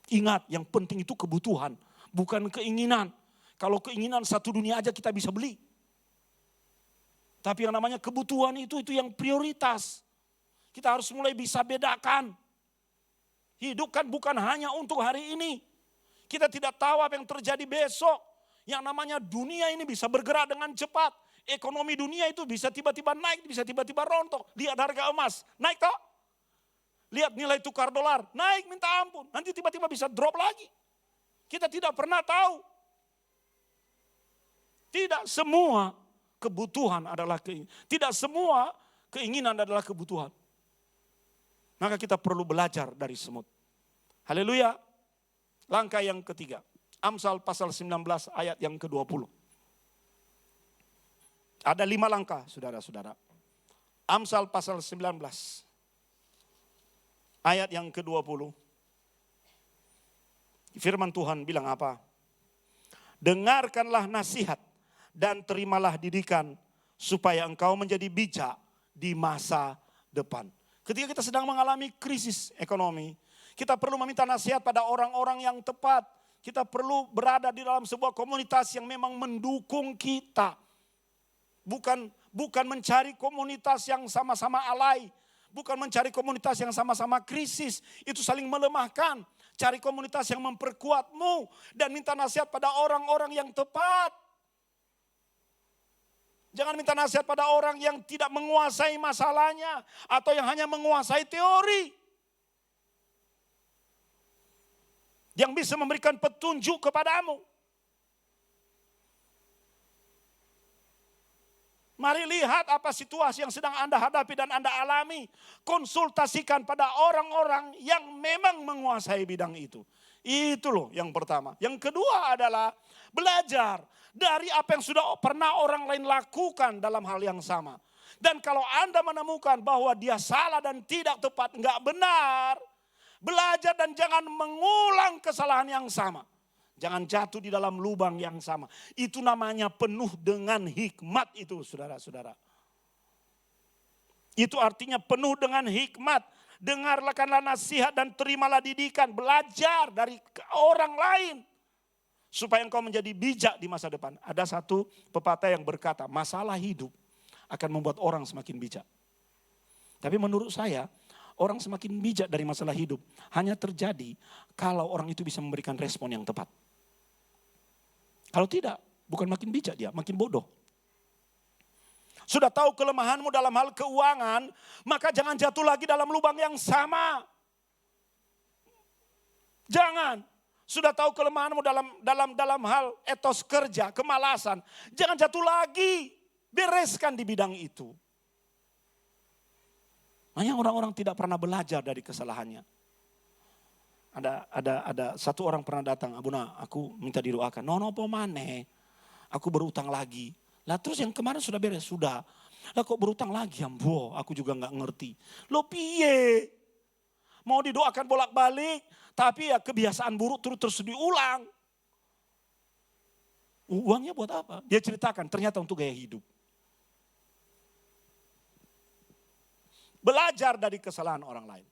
Ingat, yang penting itu kebutuhan, bukan keinginan. Kalau keinginan satu dunia aja kita bisa beli. Tapi yang namanya kebutuhan itu yang prioritas. Kita harus mulai bisa bedakan. Hidup kan bukan hanya untuk hari ini. Kita tidak tahu apa yang terjadi besok. Yang namanya dunia ini bisa bergerak dengan cepat. Ekonomi dunia itu bisa tiba-tiba naik, bisa tiba-tiba rontok. Lihat harga emas, naik toh? Lihat nilai tukar dolar, naik minta ampun. Nanti tiba-tiba bisa drop lagi. Kita tidak pernah tahu. Tidak semua kebutuhan adalah keinginan. Tidak semua keinginan adalah kebutuhan. Maka kita perlu belajar dari semut. Haleluya. Langkah yang ketiga. Amsal pasal 19 ayat yang ke-20. Ada 5 langkah, saudara-saudara. Amsal pasal 19 ayat yang ke-20. Firman Tuhan bilang apa? Dengarkanlah nasihat dan terimalah didikan supaya engkau menjadi bijak di masa depan. Ketika kita sedang mengalami krisis ekonomi, kita perlu meminta nasihat pada orang-orang yang tepat. Kita perlu berada di dalam sebuah komunitas yang memang mendukung kita. Bukan mencari komunitas yang sama-sama alay. Bukan mencari komunitas yang sama-sama krisis. Itu saling melemahkan. Cari komunitas yang memperkuatmu. Dan minta nasihat pada orang-orang yang tepat. Jangan minta nasihat pada orang yang tidak menguasai masalahnya. Atau yang hanya menguasai teori. Yang bisa memberikan petunjuk kepadamu. Mari lihat apa situasi yang sedang Anda hadapi dan Anda alami. Konsultasikan pada orang-orang yang memang menguasai bidang itu. Itu loh yang pertama. Yang kedua adalah belajar dari apa yang sudah pernah orang lain lakukan dalam hal yang sama. Dan kalau Anda menemukan bahwa dia salah dan tidak tepat, enggak benar, belajar dan jangan mengulang kesalahan yang sama. Jangan jatuh di dalam lubang yang sama. Itu namanya penuh dengan hikmat itu, saudara-saudara. Itu artinya penuh dengan hikmat. Dengarkanlah nasihat dan terimalah didikan. Belajar dari orang lain. Supaya engkau menjadi bijak di masa depan. Ada satu pepatah yang berkata, masalah hidup akan membuat orang semakin bijak. Tapi menurut saya, orang semakin bijak dari masalah hidup hanya terjadi kalau orang itu bisa memberikan respon yang tepat. Kalau tidak, bukan makin bijak dia, makin bodoh. Sudah tahu kelemahanmu dalam hal keuangan, maka jangan jatuh lagi dalam lubang yang sama. Jangan. Sudah tahu kelemahanmu dalam hal etos kerja, kemalasan, jangan jatuh lagi. Bereskan di bidang itu. Hanya orang-orang tidak pernah belajar dari kesalahannya. Ada satu orang pernah datang, Abuna, aku minta didoakan. No pomane, aku berutang lagi. Lah terus yang kemarin sudah beres, sudah. Lah kok berutang lagi, ambo, aku juga nggak ngerti. Lo piye? Mau didoakan bolak-balik, tapi ya kebiasaan buruk terus diulang. Uangnya buat apa? Dia ceritakan, ternyata untuk gaya hidup. Belajar dari kesalahan orang lain.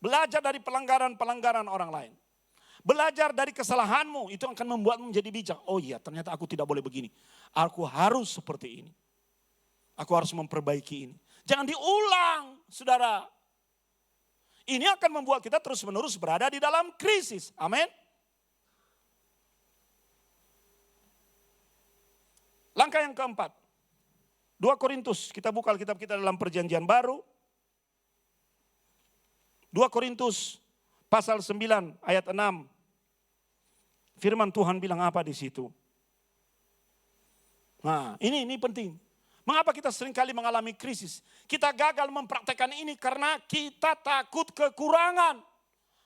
Belajar dari pelanggaran-pelanggaran orang lain. Belajar dari kesalahanmu, itu akan membuatmu menjadi bijak. Oh iya, ternyata aku tidak boleh begini. Aku harus seperti ini. Aku harus memperbaiki ini. Jangan diulang, saudara. Ini akan membuat kita terus-menerus berada di dalam krisis. Amin. Langkah yang keempat. 2 Korintus, kita buka Alkitab kita dalam perjanjian baru. 2 Korintus pasal 9 ayat 6. Firman Tuhan bilang apa di situ? Nah, ini penting. Mengapa kita seringkali mengalami krisis? Kita gagal mempraktekkan ini karena kita takut kekurangan.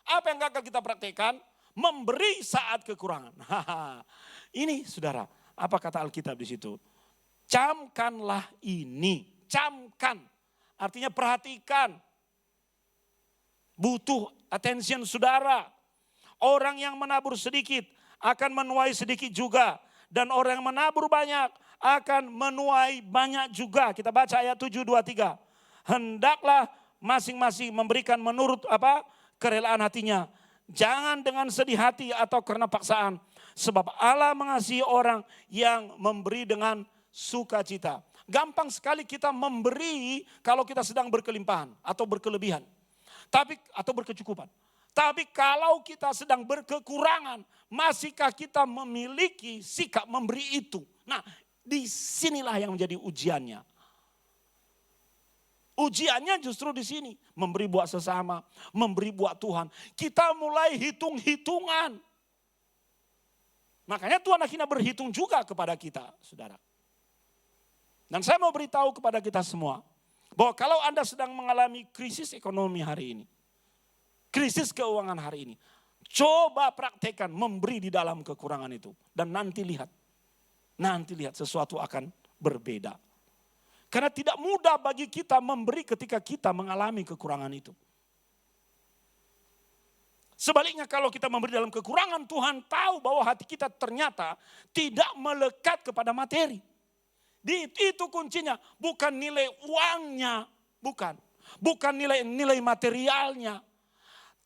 Apa yang gagal kita praktekkan? Memberi saat kekurangan. Ini saudara, apa kata Alkitab di situ? Camkanlah ini, camkan. Artinya perhatikan. Butuh attention saudara. Orang yang menabur sedikit akan menuai sedikit juga. Dan orang yang menabur banyak akan menuai banyak juga. Kita baca ayat 7:23. Hendaklah masing-masing memberikan menurut kerelaan hatinya. Jangan dengan sedih hati atau karena paksaan. Sebab Allah mengasihi orang yang memberi dengan sukacita. Gampang sekali kita memberi kalau kita sedang berkelimpahan atau berkelebihan. Atau berkecukupan. Tapi kalau kita sedang berkekurangan, masihkah kita memiliki sikap memberi itu? Nah, disinilah yang menjadi ujiannya. Ujiannya justru di sini. Memberi buat sesama, memberi buat Tuhan. Kita mulai hitung-hitungan. Makanya Tuhan akhirnya berhitung juga kepada kita, saudara. Dan saya mau beritahu kepada kita semua. Bahwa kalau Anda sedang mengalami krisis ekonomi hari ini, krisis keuangan hari ini, coba praktekkan memberi di dalam kekurangan itu. Dan nanti lihat sesuatu akan berbeda. Karena tidak mudah bagi kita memberi ketika kita mengalami kekurangan itu. Sebaliknya kalau kita memberi dalam kekurangan, Tuhan tahu bahwa hati kita ternyata tidak melekat kepada materi. Itu kuncinya, bukan nilai uangnya, bukan nilai materialnya.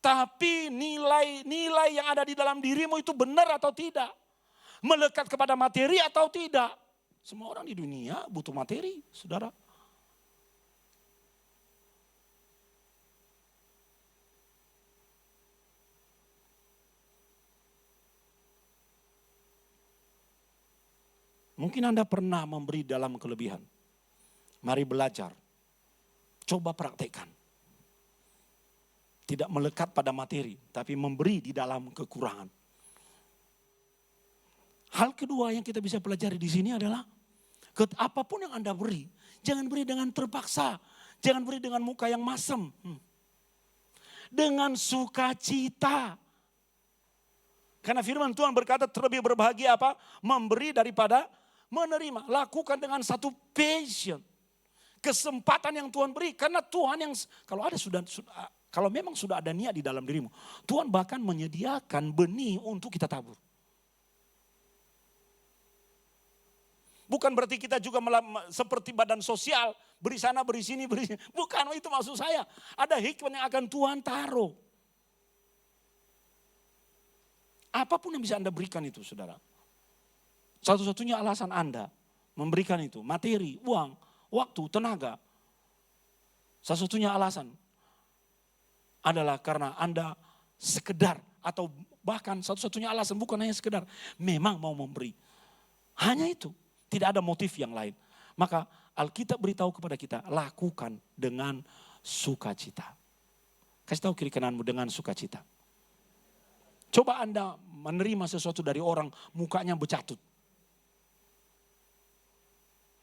Tapi nilai yang ada di dalam dirimu itu benar atau tidak. Melekat kepada materi atau tidak. Semua orang di dunia butuh materi, saudara. Mungkin Anda pernah memberi dalam kelebihan. Mari belajar. Coba praktekkan. Tidak melekat pada materi, tapi memberi di dalam kekurangan. Hal kedua yang kita bisa pelajari di sini adalah apapun yang Anda beri, jangan beri dengan terpaksa, jangan beri dengan muka yang masem. Dengan sukacita. Karena firman Tuhan berkata terlebih berbahagia apa? Memberi daripada menerima. Lakukan dengan satu passion. Kesempatan yang Tuhan beri. Karena Tuhan yang kalau memang sudah ada niat di dalam dirimu, Tuhan bahkan menyediakan benih untuk kita tabur. Bukan berarti kita juga seperti badan sosial, beri sana, beri sini, beri sini. Bukan, itu maksud saya. Ada hikmat yang akan Tuhan taruh. Apapun yang bisa Anda berikan itu, saudara. Satu-satunya alasan Anda memberikan itu, materi, uang, waktu, tenaga. Satu-satunya alasan adalah karena Anda sekedar atau bahkan satu-satunya alasan bukan hanya sekedar, memang mau memberi. Hanya itu, tidak ada motif yang lain. Maka Alkitab beritahu kepada kita, lakukan dengan sukacita. Kasih tahu kiri kananmu, dengan sukacita. Coba Anda menerima sesuatu dari orang, mukanya bercatut.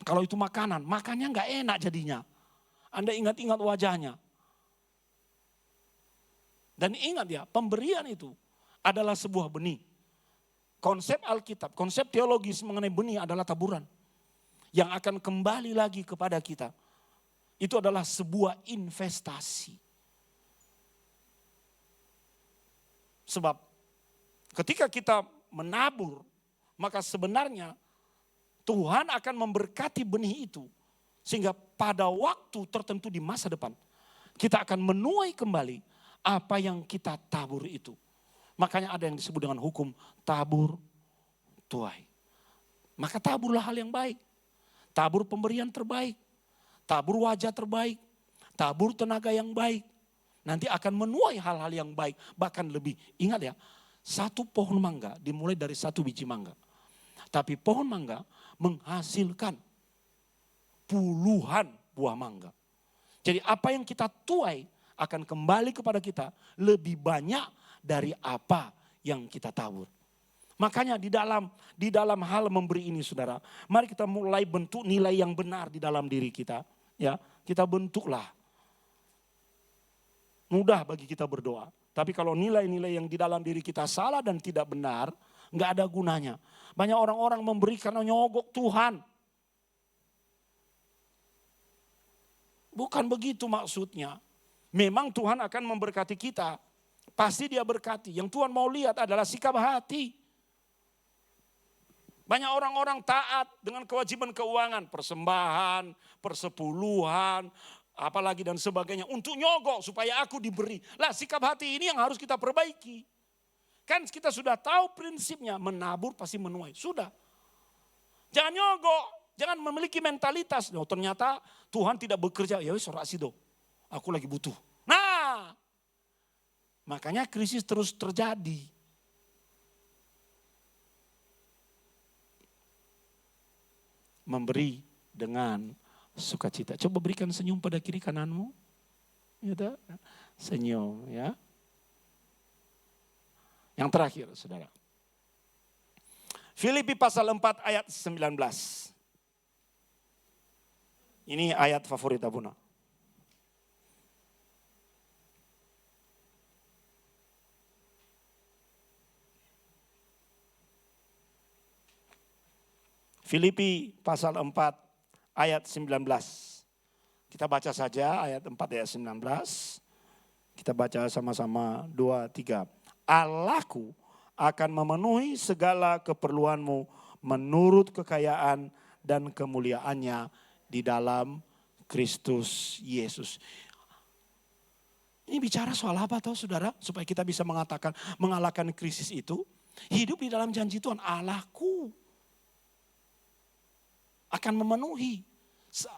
Kalau itu makannya nggak enak jadinya. Anda ingat-ingat wajahnya. Dan ingat ya, pemberian itu adalah sebuah benih. Konsep Alkitab, konsep teologis mengenai benih adalah taburan. Yang akan kembali lagi kepada kita. Itu adalah sebuah investasi. Sebab ketika kita menabur, maka sebenarnya Tuhan akan memberkati benih itu. Sehingga pada waktu tertentu di masa depan, kita akan menuai kembali apa yang kita tabur itu. Makanya ada yang disebut dengan hukum tabur tuai. Maka taburlah hal yang baik. Tabur pemberian terbaik. Tabur wajah terbaik. Tabur tenaga yang baik. Nanti akan menuai hal-hal yang baik. Bahkan lebih, ingat ya, satu pohon mangga dimulai dari satu biji mangga. Tapi pohon mangga menghasilkan puluhan buah mangga. Jadi apa yang kita tuai akan kembali kepada kita lebih banyak dari apa yang kita tabur. Makanya di dalam hal memberi ini, saudara, mari kita mulai bentuk nilai yang benar di dalam diri kita. Ya, kita bentuklah. Mudah bagi kita berdoa. Tapi kalau nilai-nilai yang di dalam diri kita salah dan tidak benar, nggak ada gunanya. Banyak orang-orang memberi karena nyogok Tuhan. Bukan begitu maksudnya. Memang Tuhan akan memberkati kita. Pasti dia berkati. Yang Tuhan mau lihat adalah sikap hati. Banyak orang-orang taat dengan kewajiban keuangan. Persembahan, persepuluhan, apalagi dan sebagainya. Untuk nyogok supaya aku diberi. Lah sikap hati ini yang harus kita perbaiki. Kan kita sudah tahu prinsipnya. Menabur pasti menuai. Sudah. Jangan nyogok. Jangan memiliki mentalitas. Oh, ternyata Tuhan tidak bekerja. Ya wis ora sido. Aku lagi butuh. Nah, makanya krisis terus terjadi. Memberi dengan sukacita. Coba berikan senyum pada kiri kananmu. Ya, senyum ya. Yang terakhir, saudara. Filipi pasal 4 ayat 19. Ini ayat favorit Abuna. Filipi pasal 4 ayat 19. Kita baca saja ayat 4 ayat 19. Kita baca sama-sama 2, 3. Allahku akan memenuhi segala keperluanmu menurut kekayaan dan kemuliaannya di dalam Kristus Yesus. Ini bicara soal apa tahu saudara? Supaya kita bisa mengatakan mengalahkan krisis itu. Hidup di dalam janji Tuhan. Allahku akan memenuhi.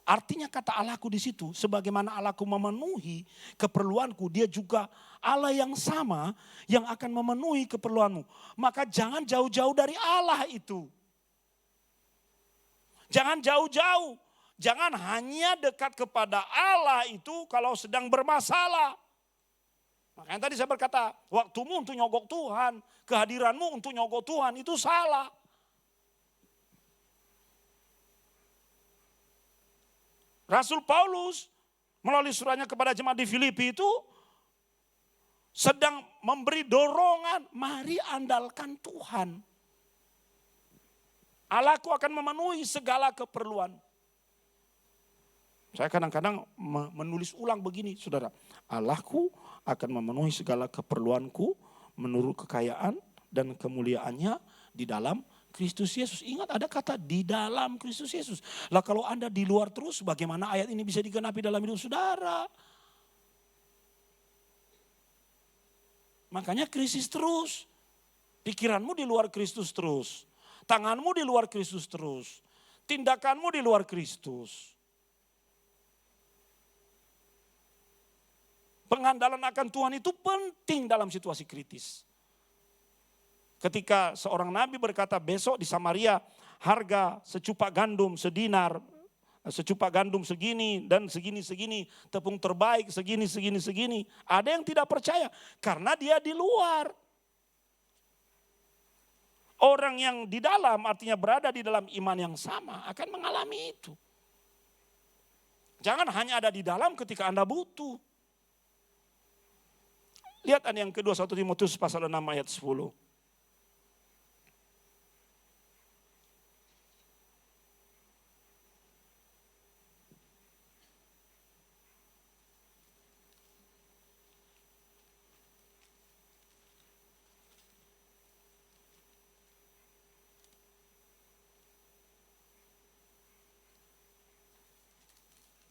Artinya kata Allahku di situ, sebagaimana Allahku memenuhi keperluanku, dia juga Allah yang sama yang akan memenuhi keperluanmu. Maka jangan jauh-jauh dari Allah itu. Jangan jauh-jauh. Jangan hanya dekat kepada Allah itu kalau sedang bermasalah. Makanya tadi saya berkata, waktumu untuk nyogok Tuhan, kehadiranmu untuk nyogok Tuhan itu salah. Rasul Paulus melalui suratnya kepada jemaat di Filipi itu sedang memberi dorongan, mari andalkan Tuhan. Allahku akan memenuhi segala keperluan. Saya kadang-kadang menulis ulang begini, saudara. Allahku akan memenuhi segala keperluanku menurut kekayaan dan kemuliaannya di dalam Kristus Yesus. Ingat ada kata di dalam Kristus Yesus. Lah kalau Anda di luar terus, bagaimana ayat ini bisa digenapi dalam hidup saudara? Makanya krisis terus. Pikiranmu di luar Kristus terus. Tanganmu di luar Kristus terus. Tindakanmu di luar Kristus. Pengandalan akan Tuhan itu penting dalam situasi kritis. Ketika seorang nabi berkata besok di Samaria harga secupak gandum sedinar, secupak gandum segini dan segini-segini, tepung terbaik segini. Ada yang tidak percaya karena dia di luar. Orang yang di dalam artinya berada di dalam iman yang sama akan mengalami itu. Jangan hanya ada di dalam ketika Anda butuh. Lihat yang kedua 1 Timotius pasal 6 ayat 10.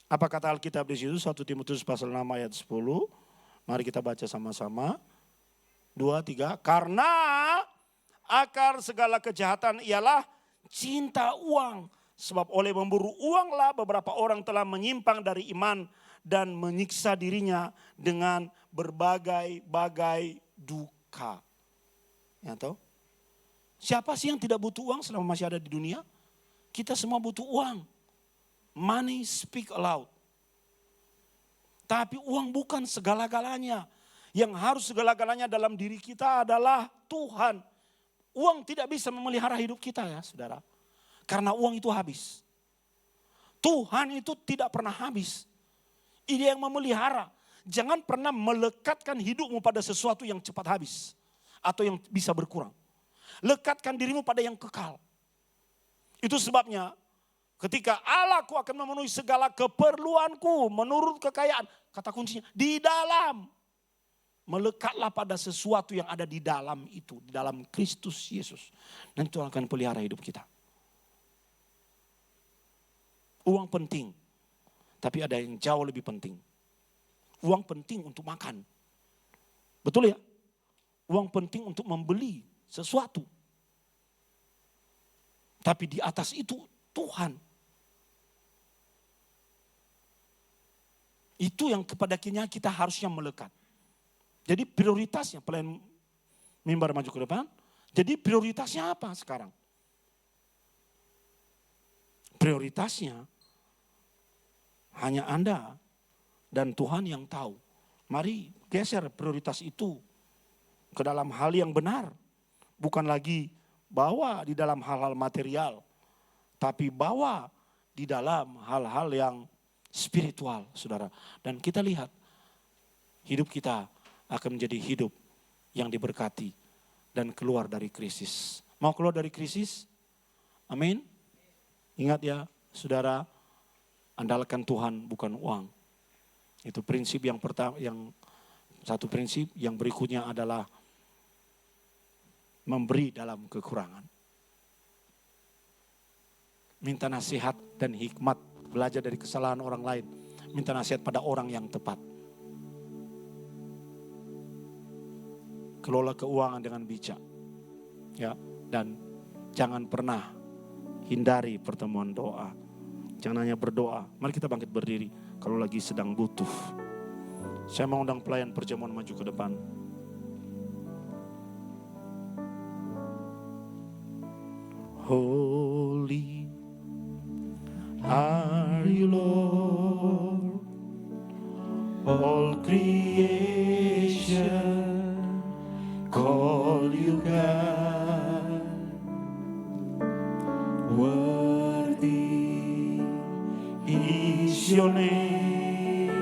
Apa kata Alkitab di situ? 1 Timotius pasal 6 ayat 10. Mari kita baca sama-sama. 2, 3. Karena akar segala kejahatan ialah cinta uang. Sebab oleh memburu uanglah beberapa orang telah menyimpang dari iman dan menyiksa dirinya dengan berbagai-bagai duka. Ya tahu? Siapa sih yang tidak butuh uang selama masih ada di dunia? Kita semua butuh uang. Money speak aloud. Tapi uang bukan segala-galanya. Yang harus segala-galanya dalam diri kita adalah Tuhan. Uang tidak bisa memelihara hidup kita ya saudara. Karena uang itu habis. Tuhan itu tidak pernah habis. Dia yang memelihara. Jangan pernah melekatkan hidupmu pada sesuatu yang cepat habis. Atau yang bisa berkurang. Lekatkan dirimu pada yang kekal. Itu sebabnya ketika Allahku akan memenuhi segala keperluanku menurut kekayaan. Kata kuncinya di dalam. Melekatlah pada sesuatu yang ada di dalam itu. Di dalam Kristus Yesus. Dan itu akan pelihara hidup kita. Uang penting. Tapi ada yang jauh lebih penting. Uang penting untuk makan. Betul ya? Uang penting untuk membeli sesuatu. Tapi di atas itu Tuhan. Itu yang kepada kita harusnya melekat. Jadi prioritasnya, pelayan mimbar maju ke depan. Jadi prioritasnya apa sekarang? Prioritasnya hanya Anda dan Tuhan yang tahu. Mari geser prioritas itu ke dalam hal yang benar. Bukan lagi bawa di dalam hal-hal material. Tapi bawa di dalam hal-hal yang spiritual, saudara. Dan kita lihat hidup kita akan menjadi hidup yang diberkati dan keluar dari krisis. Mau keluar dari krisis? Amin. Ingat ya, saudara, andalkan Tuhan bukan uang. Itu prinsip yang pertama, yang satu prinsip. Yang berikutnya adalah memberi dalam kekurangan. Minta nasihat dan hikmat, belajar dari kesalahan orang lain. Minta nasihat pada orang yang tepat. Kelola keuangan dengan bijak. Ya, dan jangan pernah hindari pertemuan doa. Jangan hanya berdoa. Mari kita bangkit berdiri kalau lagi sedang butuh. Saya mau undang pelayan perjamuan maju ke depan. Holy are you, Lord, all creation call you God. Worthy is your name.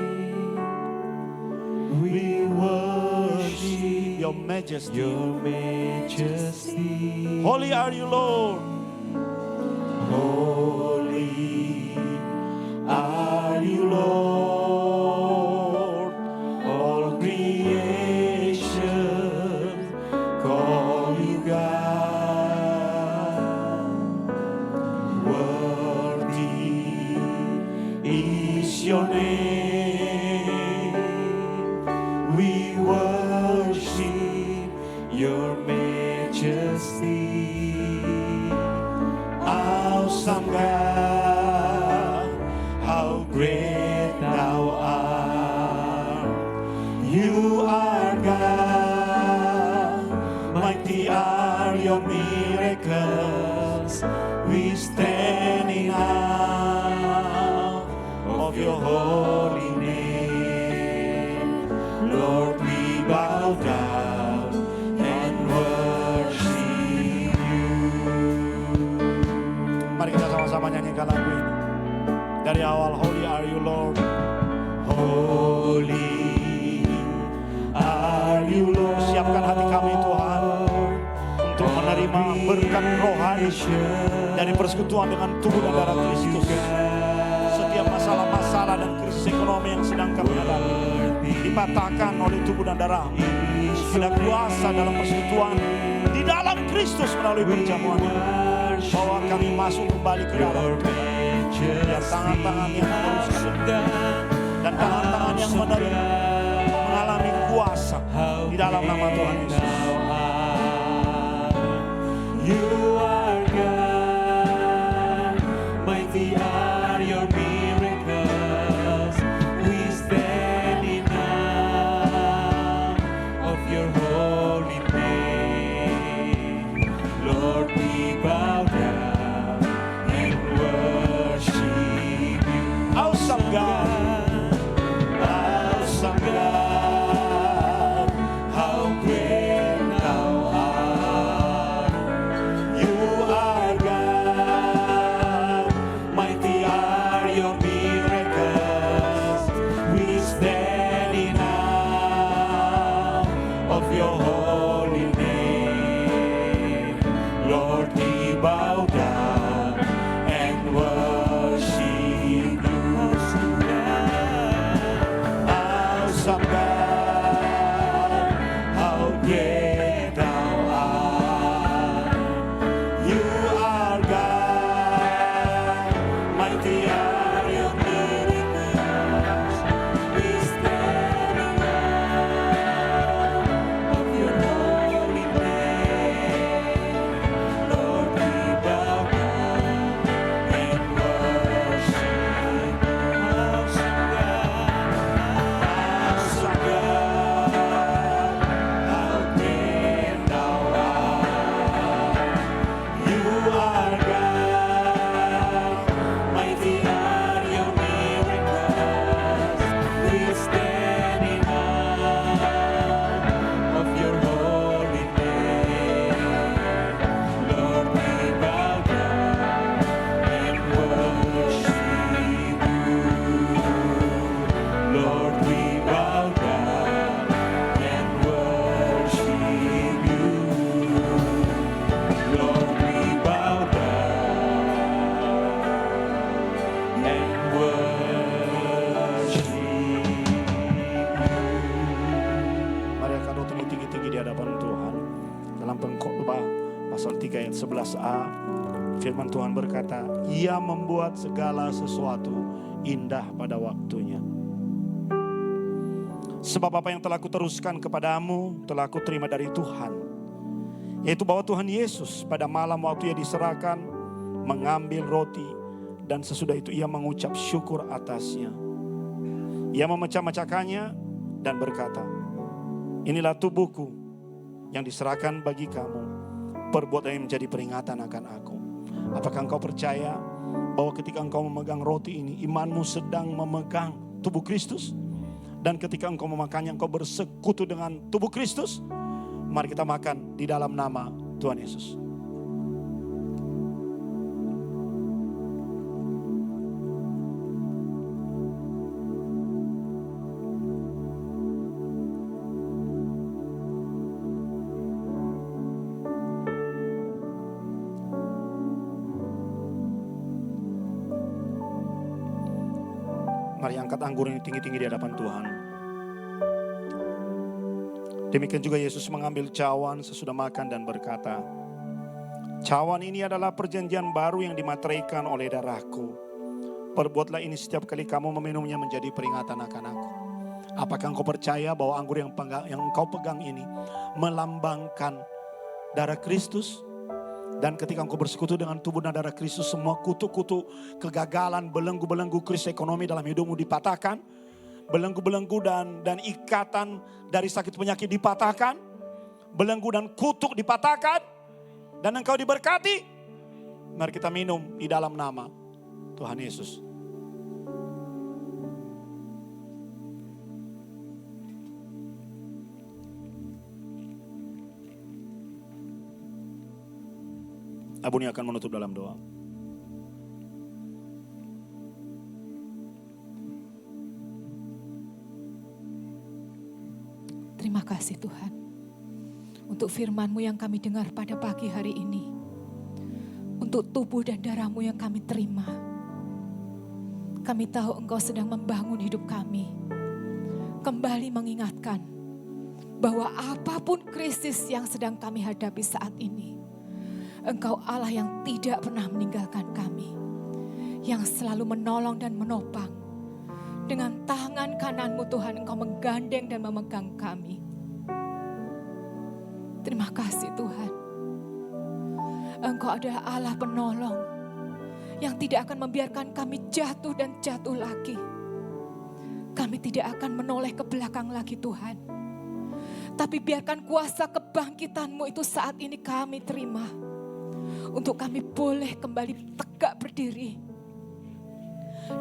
We worship your majesty. Your majesty. Holy are you, Lord. Holy are you, Lord. All creation call you God. Worthy is your name. We worship your majesty. Awesome God, how great thou art. You are God, mighty are your miracles. We stand in awe of your holy name. Lord, we bow down and worship you. Mari kita sama-sama nyanyikan lagu ini. Dari awal, holy are you, Lord. Holy are you, Lord. Siapkan hati kami, Tuhan, untuk menerima berkat rohani dari persekutuan dengan tubuh dan darah Kristus. Setiap masalah-masalah dan krisis ekonomi yang sedang kami hadapi dipatahkan oleh tubuh dan darah. Ada kuasa dalam persekutuan di dalam Kristus melalui perjamuan ini. Bahwa kami masuk kembali ke dalam dan tangan-tangan yang meneruskan dan tangan-tangan yang mengalami kuasa di dalam nama Tuhan Yesus. You are God, mighty are your miracles. We stand in awe of your holy name. Lord, we bow down and worship you. Awesome God, awesome God, how great thou art. You A, firman Tuhan berkata, Ia membuat segala sesuatu indah pada waktunya. Sebab apa yang telah kuteruskan kepadamu telah kuterima dari Tuhan, yaitu bahwa Tuhan Yesus pada malam waktu Ia diserahkan mengambil roti, dan sesudah itu Ia mengucap syukur atasnya. Ia memecah-mecahkannya dan berkata, inilah tubuhku yang diserahkan bagi kamu, perbuatlah yang menjadi peringatan akan aku. Apakah engkau percaya bahwa ketika engkau memegang roti ini, imanmu sedang memegang tubuh Kristus? Dan ketika engkau memakannya, engkau bersekutu dengan tubuh Kristus? Mari kita makan di dalam nama Tuhan Yesus. Mari angkat anggur ini tinggi-tinggi di hadapan Tuhan. Demikian juga Yesus mengambil cawan sesudah makan dan berkata, cawan ini adalah perjanjian baru yang dimateraikan oleh darahku. Perbuatlah ini setiap kali kamu meminumnya menjadi peringatan akan aku. Apakah engkau percaya bahwa anggur yang engkau pegang ini melambangkan darah Kristus? Dan ketika engkau bersekutu dengan tubuh dan darah Kristus, semua kutuk-kutuk kegagalan, belenggu-belenggu krisis ekonomi dalam hidupmu dipatahkan. Belenggu-belenggu dan ikatan dari sakit penyakit dipatahkan. Belenggu dan kutuk dipatahkan. Dan engkau diberkati. Mari kita minum di dalam nama Tuhan Yesus. Abuni akan menutup dalam doa. Terima kasih Tuhan untuk firman-Mu yang kami dengar pada pagi hari ini. Untuk tubuh dan darah-Mu yang kami terima. Kami tahu Engkau sedang membangun hidup kami. Kembali mengingatkan bahwa apapun krisis yang sedang kami hadapi saat ini, Engkau Allah yang tidak pernah meninggalkan kami, yang selalu menolong dan menopang. Dengan tangan kanan-Mu Tuhan, Engkau menggandeng dan memegang kami. Terima kasih Tuhan. Engkau adalah Allah penolong yang tidak akan membiarkan kami jatuh dan jatuh lagi. Kami tidak akan menoleh ke belakang lagi Tuhan. Tapi biarkan kuasa kebangkitan-Mu itu saat ini kami terima. Untuk kami boleh kembali tegak berdiri.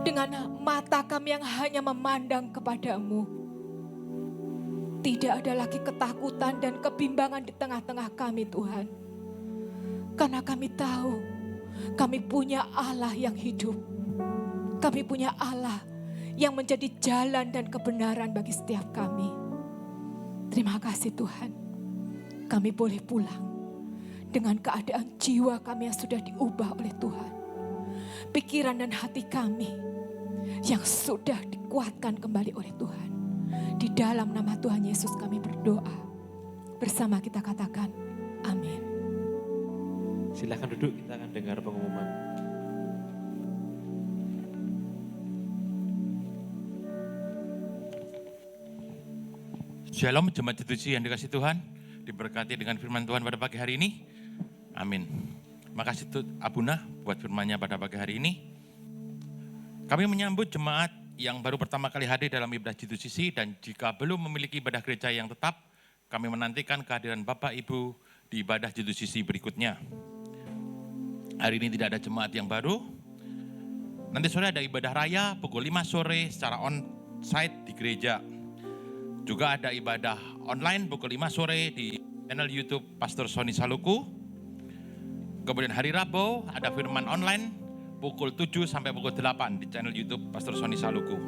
Dengan mata kami yang hanya memandang kepadamu. Tidak ada lagi ketakutan dan kebimbangan di tengah-tengah kami Tuhan. Karena kami tahu kami punya Allah yang hidup. Kami punya Allah yang menjadi jalan dan kebenaran bagi setiap kami. Terima kasih Tuhan. Kami boleh pulang dengan keadaan jiwa kami yang sudah diubah oleh Tuhan. Pikiran dan hati kami yang sudah dikuatkan kembali oleh Tuhan. Di dalam nama Tuhan Yesus kami berdoa. Bersama kita katakan amin. Silakan duduk, kita akan dengar pengumuman. Shalom jemaat Jetusi yang dikasih Tuhan, diberkati dengan firman Tuhan pada pagi hari ini. Amin. Makasih Abuna buat firman-Nya pada pagi hari ini. Kami menyambut jemaat yang baru pertama kali hadir dalam ibadah Jetusi, dan jika belum memiliki ibadah gereja yang tetap, kami menantikan kehadiran Bapak Ibu di ibadah Jetusi berikutnya. Hari ini tidak ada jemaat yang baru. Nanti sore ada ibadah raya pukul 5 sore secara on-site di gereja. Juga ada ibadah online pukul 5 sore di channel YouTube Pastor Sony Saluku. Kemudian hari Rabu ada firman online pukul 7 sampai pukul 8 di channel YouTube Pastor Sony Saluku.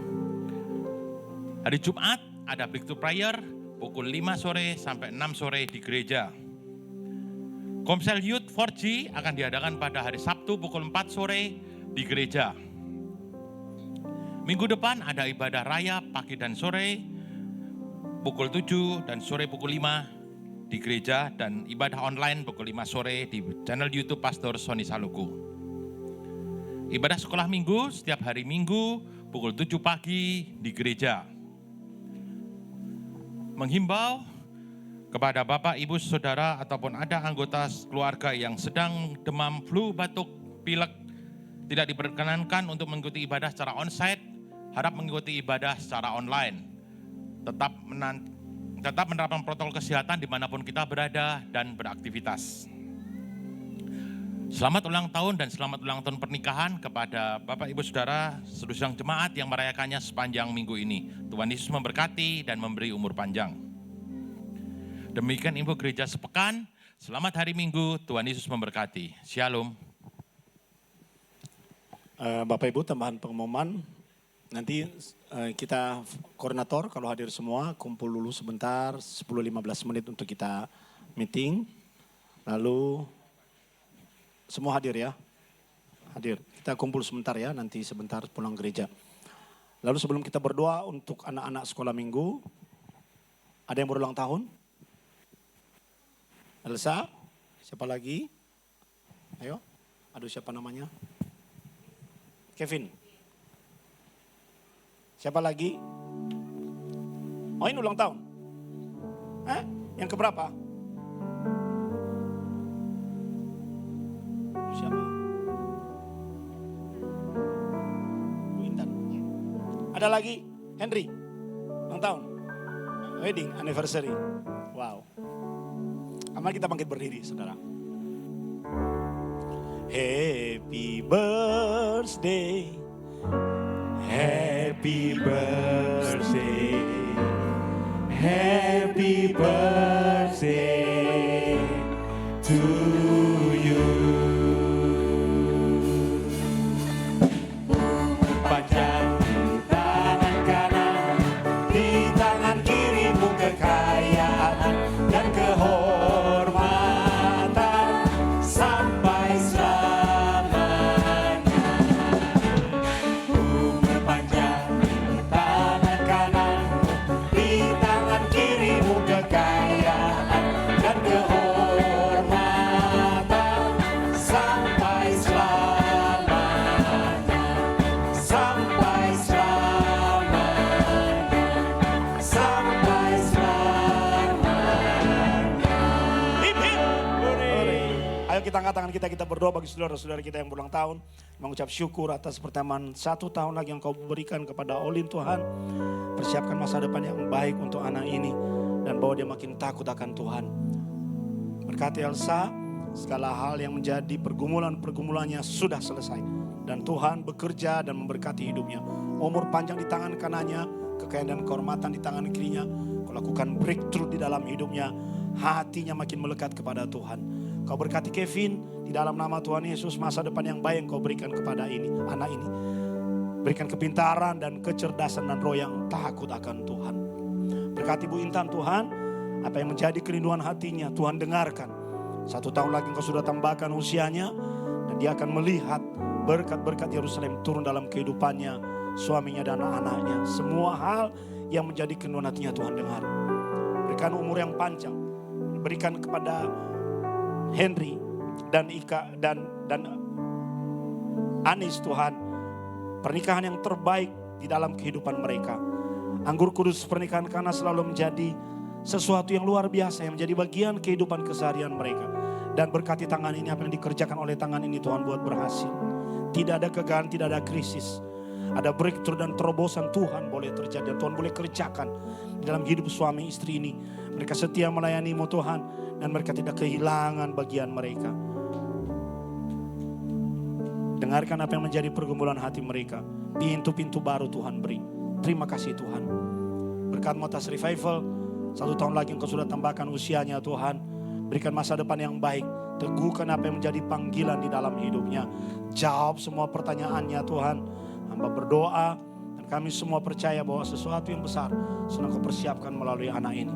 Hari Jumat ada Breakthrough Prayer pukul 5 sore sampai 6 sore di gereja. Komsel Youth 4G akan diadakan pada hari Sabtu pukul 4 sore di gereja. Minggu depan ada ibadah raya pagi dan sore pukul 7 dan sore pukul 5 di gereja dan ibadah online pukul 5 sore di channel YouTube Pastor Sony Saluku. Ibadah sekolah minggu setiap hari Minggu pukul 7 pagi di gereja. Menghimbau kepada Bapak, Ibu, Saudara ataupun ada anggota keluarga yang sedang demam, flu, batuk, pilek, tidak diperkenankan untuk mengikuti ibadah secara onsite, harap mengikuti ibadah secara online. Tetap menerapkan protokol kesehatan dimanapun kita berada dan beraktivitas. Selamat ulang tahun dan selamat ulang tahun pernikahan kepada Bapak, Ibu, Saudara, seluruh sidang jemaat yang merayakannya sepanjang minggu ini. Tuhan Yesus memberkati dan memberi umur panjang. Demikian info gereja sepekan. Selamat hari Minggu, Tuhan Yesus memberkati. Shalom. Bapak Ibu, tambahan pengumuman. Nanti kita koordinator kalau hadir semua kumpul dulu sebentar 10-15 menit untuk kita meeting. Lalu semua hadir ya. Hadir. Kita kumpul sebentar ya, nanti sebentar pulang gereja. Lalu sebelum kita berdoa untuk anak-anak sekolah minggu, ada yang berulang tahun? Elsa? Siapa lagi? Ayo. Aduh, siapa namanya? Kevin. Siapa lagi? Oh, ini ulang tahun. Yang keberapa? Siapa? Bu Intan. Ada lagi? Henry. Ulang tahun. Wedding anniversary. Wow. Mari kita bangkit berdiri, saudara. Happy birthday. Happy birthday. Happy birthday to you. Panjang di tangan kanan, di tangan kirimu kekayaan dan kehormatan sampai selamanya. Umur panjang di tangan kanan, di tangan kirimu kekayaan dan kehormatan sampai selamanya, sampai selamanya, sampai selamanya. Hip hip hooray. Ayo kita angkat tangan kita berdoa bagi saudara-saudara kita yang berulang tahun. Mengucap syukur atas pertemuan 1 tahun lagi yang kau berikan kepada Olin Tuhan. Persiapkan masa depan yang baik untuk anak ini. Dan bawa dia makin takut akan Tuhan. Berkati Elsa, segala hal yang menjadi pergumulan-pergumulannya sudah selesai. Dan Tuhan bekerja dan memberkati hidupnya. Umur panjang di tangan kanannya, kekayaan dan kehormatan di tangan kirinya. Kau lakukan breakthrough di dalam hidupnya. Hatinya makin melekat kepada Tuhan. Kau berkati Kevin, di dalam nama Tuhan Yesus masa depan yang baik yang kau berikan kepada anak ini. Berikan kepintaran dan kecerdasan dan roh yang takut akan Tuhan. Berkati Bu Intan Tuhan, apa yang menjadi kerinduan hatinya Tuhan dengarkan. 1 tahun lagi engkau sudah tambahkan usianya dan dia akan melihat berkat-berkat Yerusalem turun dalam kehidupannya, suaminya dan anak-anaknya. Semua hal yang menjadi kerinduan hatinya Tuhan dengar. Berikan umur yang panjang. Berikan kepada Henry dan Ika dan Anis Tuhan pernikahan yang terbaik di dalam kehidupan mereka. Anggur kudus pernikahan karena selalu menjadi sesuatu yang luar biasa yang menjadi bagian kehidupan keseharian mereka. Dan berkati tangan ini, apa yang dikerjakan oleh tangan ini Tuhan buat berhasil. Tidak ada kegagalan, tidak ada krisis. Ada breakthrough dan terobosan Tuhan boleh terjadi. Dan Tuhan boleh kerjakan di dalam hidup suami istri ini. Mereka setia melayani-Mu Tuhan. Dan mereka tidak kehilangan bagian mereka. Dengarkan apa yang menjadi pergumulan hati mereka. Pintu-pintu baru Tuhan beri. Terima kasih Tuhan. Berkat atas revival. 1 tahun lagi Engkau sudah tambahkan usianya Tuhan. Berikan masa depan yang baik. Teguhkan apa yang menjadi panggilan di dalam hidupnya. Jawab semua pertanyaannya Tuhan. Hamba berdoa. Dan kami semua percaya bahwa sesuatu yang besar sedang Kau persiapkan melalui anak ini.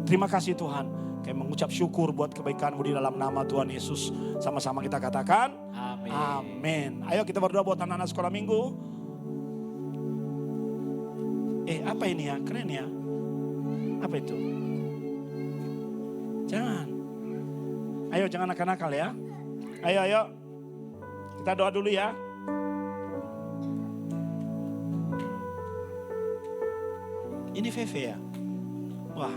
Terima kasih Tuhan. Kami mengucap syukur buat kebaikan-Mu di dalam nama Tuhan Yesus. Sama-sama kita katakan. Amin. Amin. Ayo kita berdoa buat anak-anak sekolah minggu. Apa ini ya? Keren ya. Apa itu? Jangan. Ayo jangan nakal-nakal ya. Ayo. Kita doa dulu ya. Ini Feve ya. Wah,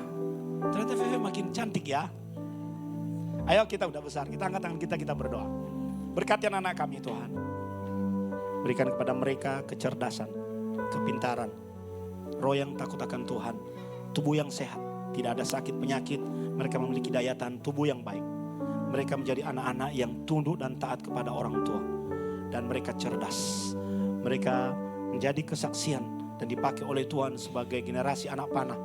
ternyata Feve makin cantik ya. Ayo kita udah besar, kita angkat tangan kita berdoa. Berkati anak-anak kami Tuhan. Berikan kepada mereka kecerdasan, kepintaran, roh yang takut akan Tuhan, tubuh yang sehat, tidak ada sakit penyakit, mereka memiliki daya tahan tubuh yang baik. Mereka menjadi anak-anak yang tunduk dan taat kepada orang tua. Dan mereka cerdas. Mereka menjadi kesaksian dan dipakai oleh Tuhan sebagai generasi anak panah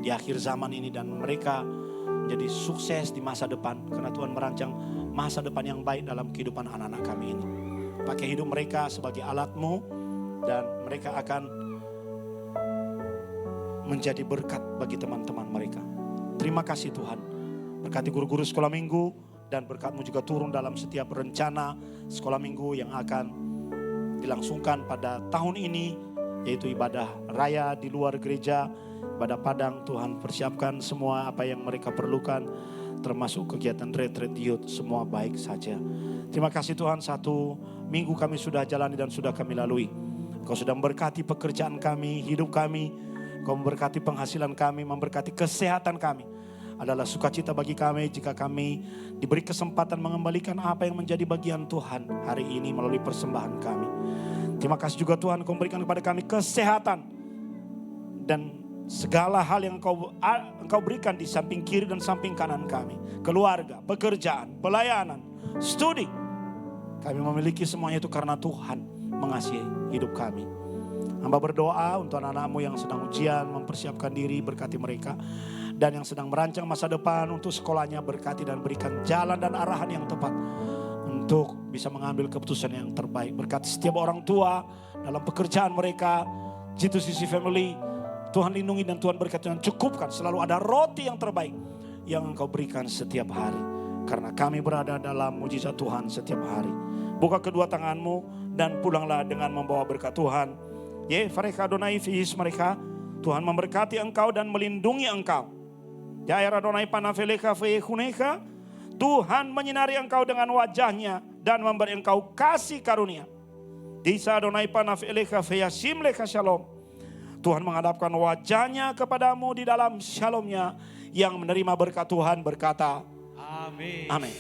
di akhir zaman ini. Dan mereka menjadi sukses di masa depan. Karena Tuhan merancang masa depan yang baik dalam kehidupan anak-anak kami ini. Pakai hidup mereka sebagai alat-Mu. Dan mereka akan menjadi berkat bagi teman-teman mereka. Terima kasih Tuhan. Berkati guru-guru sekolah minggu dan berkat-Mu juga turun dalam setiap rencana sekolah minggu yang akan dilangsungkan pada tahun ini, yaitu ibadah raya di luar gereja, ibadah padang. Tuhan persiapkan semua apa yang mereka perlukan, termasuk kegiatan retreat youth, semua baik saja. Terima kasih Tuhan, 1 minggu kami sudah jalani dan sudah kami lalui. Kau sudah memberkati pekerjaan kami, hidup kami, Kau memberkati penghasilan kami, memberkati kesehatan kami. Adalah sukacita bagi kami jika kami diberi kesempatan mengembalikan apa yang menjadi bagian Tuhan hari ini melalui persembahan kami. Terima kasih juga Tuhan, Kau berikan kepada kami kesehatan dan segala hal yang Engkau berikan di samping kiri dan samping kanan kami. Keluarga, pekerjaan, pelayanan, studi. Kami memiliki semuanya itu karena Tuhan mengasihi hidup kami. Hamba berdoa untuk anak-anak-Mu yang sedang ujian, mempersiapkan diri, berkati mereka. Dan yang sedang merancang masa depan untuk sekolahnya, berkati dan berikan jalan dan arahan yang tepat untuk bisa mengambil keputusan yang terbaik. Berkati setiap orang tua dalam pekerjaan mereka, G2CC Family. Tuhan lindungi dan Tuhan berkati dan cukupkan. Selalu ada roti yang terbaik yang Engkau berikan setiap hari. Karena kami berada dalam mujizat Tuhan setiap hari. Buka kedua tangan-Mu dan pulanglah dengan membawa berkat Tuhan. Fareka Adonai fiis mereka. Tuhan memberkati engkau dan melindungi engkau. Yair Adonai panafeleka feyehuneka. Tuhan menyinari engkau dengan wajahnya dan memberi engkau kasih karunia. Disa Adonai panafeleka feyasimleka shalom. Tuhan menghadapkan wajahnya kepadamu di dalam shalomnya. Yang menerima berkat Tuhan berkata, Amin. Amin.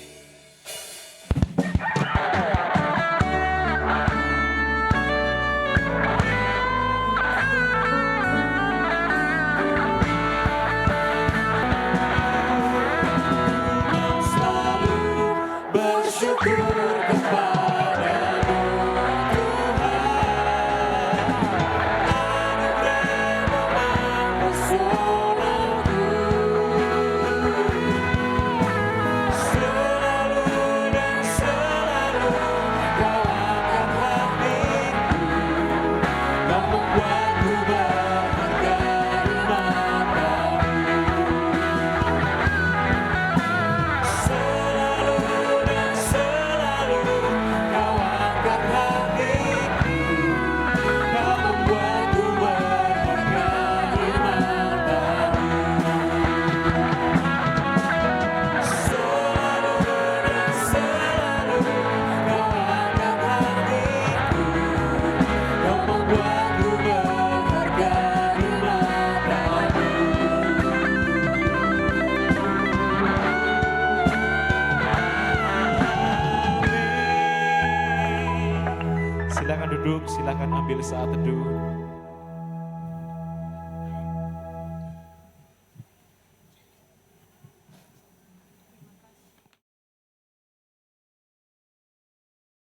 Silakan duduk, silakan ambil saat teduh.